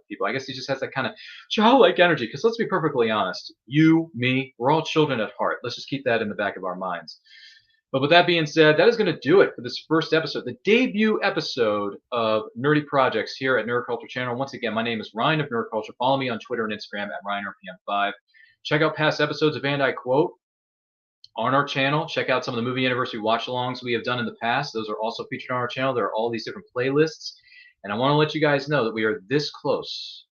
people. I guess he just has that kind of childlike energy. Because let's be perfectly honest, you, me, we're all children at heart. Let's just keep that in the back of our minds. But with that being said, that is going to do it for this first episode, the debut episode of Nerdy Projects here at Nerd Culture Channel. Once again, my name is Ryan of Nerd Culture. Follow me on Twitter and Instagram at RyanRPM5. Check out past episodes of And I Quote on our channel. Check out some of the movie anniversary watch-alongs we have done in the past. Those are also featured on our channel. There are all these different playlists. And I want to let you guys know that we are this close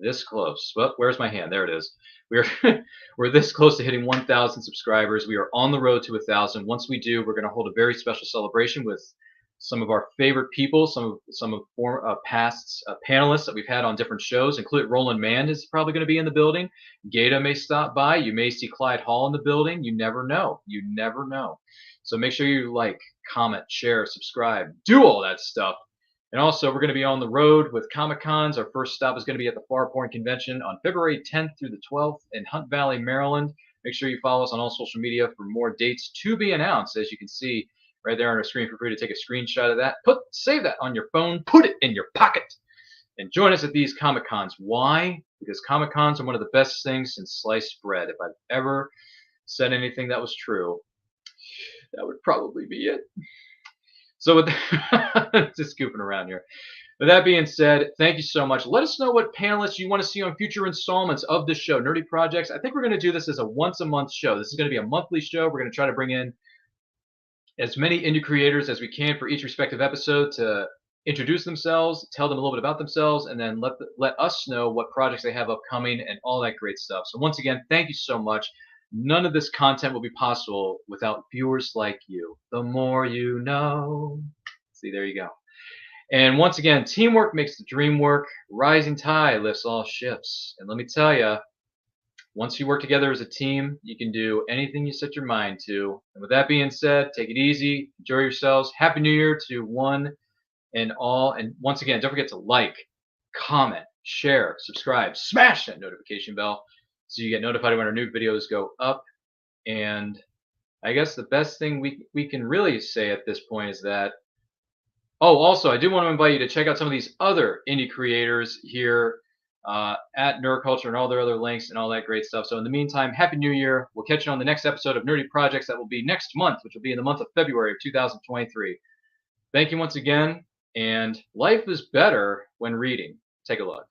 this close. Well, where's my hand? There it is. We're this close to hitting 1,000 subscribers. We are on the road to 1,000. Once we do, we're going to hold a very special celebration with some of our favorite people, some of past panelists that we've had on different shows, including Roland Mann is probably going to be in the building. Gata may stop by. You may see Clyde Hall in the building. You never know. You never know. So make sure you like, comment, share, subscribe, do all that stuff. And also, we're going to be on the road with Comic-Cons. Our first stop is going to be at the Farpoint Convention on February 10th through the 12th in Hunt Valley, Maryland. Make sure you follow us on all social media for more dates to be announced. As you can see right there on our screen, feel free to take a screenshot of that. Save that on your phone. Put it in your pocket. And join us at these Comic-Cons. Why? Because Comic-Cons are one of the best things since sliced bread. If I've ever said anything that was true, that would probably be it. So with just goofing around here. With that being said, thank you so much. Let us know what panelists you want to see on future installments of this show, Nerdy Projects. I think we're going to do this as a once-a-month show. This is going to be a monthly show. We're going to try to bring in as many indie creators as we can for each respective episode to introduce themselves, tell them a little bit about themselves, and then let us know what projects they have upcoming and all that great stuff. So once again, thank you so much. None of this content will be possible without viewers like you. The more you know. See, there you go. And once again, teamwork makes the dream work. Rising tide lifts all ships. And let me tell you, once you work together as a team, you can do anything you set your mind to. And with that being said, take it easy. Enjoy yourselves. Happy New Year to one and all. And once again, don't forget to like, comment, share, subscribe, smash that notification bell so you get notified when our new videos go up. And I guess the best thing we can really say at this point is that, also, I do want to invite you to check out some of these other indie creators here at Nerd and all their other links and all that great stuff. So in the meantime, Happy New Year. We'll catch you on the next episode of Nerdy Projects that will be next month, which will be in the month of February of 2023. Thank you once again, and life is better when reading. Take a look.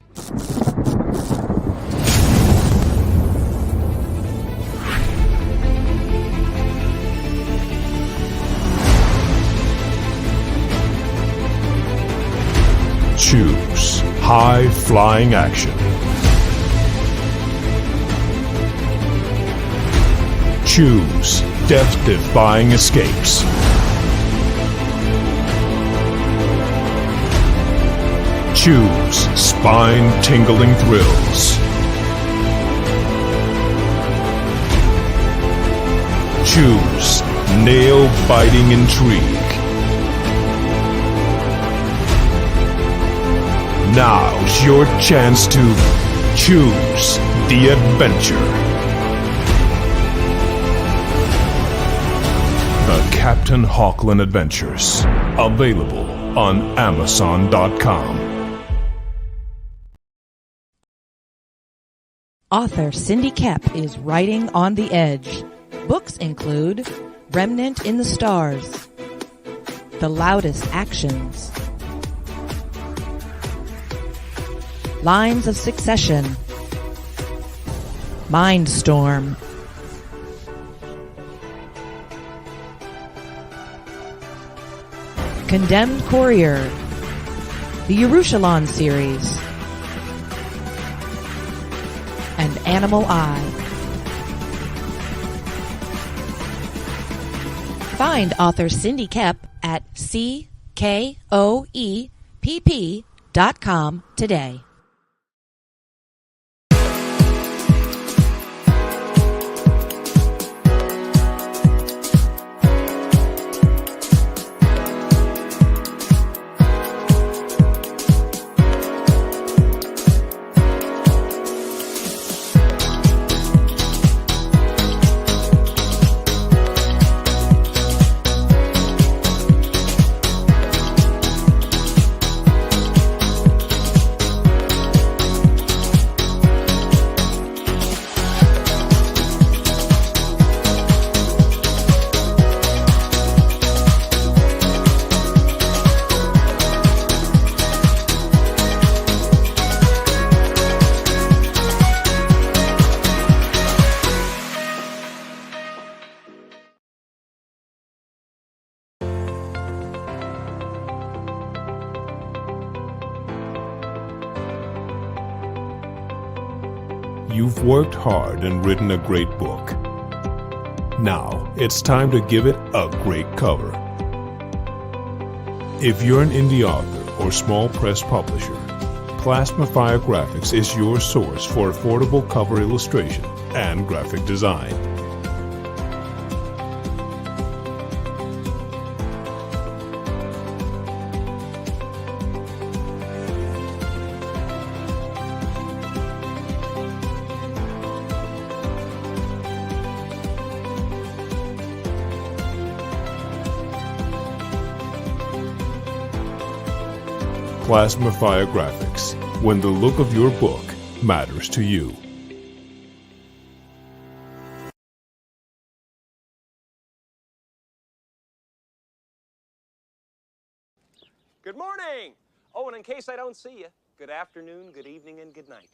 Choose high-flying action. Choose death-defying escapes. Choose spine-tingling thrills. Choose nail-biting intrigue. Now's your chance to choose the adventure. The Captain Hawkland Adventures. Available on Amazon.com. Author Cindy Kep is writing on the edge. Books include Remnant in the Stars, The Loudest Actions, Lines of Succession, Mindstorm, Condemned Courier, the Yerushalayim series, and Animal Eye. Find author Cindy Kep at CKOEPP.com today. You've worked hard and written a great book. Now, it's time to give it a great cover. If you're an indie author or small press publisher, Plasmafire Graphics is your source for affordable cover illustration and graphic design. Plasmafire Graphics, when the look of your book matters to you. Good morning. Oh, and in case I don't see you, good afternoon, good evening, and good night.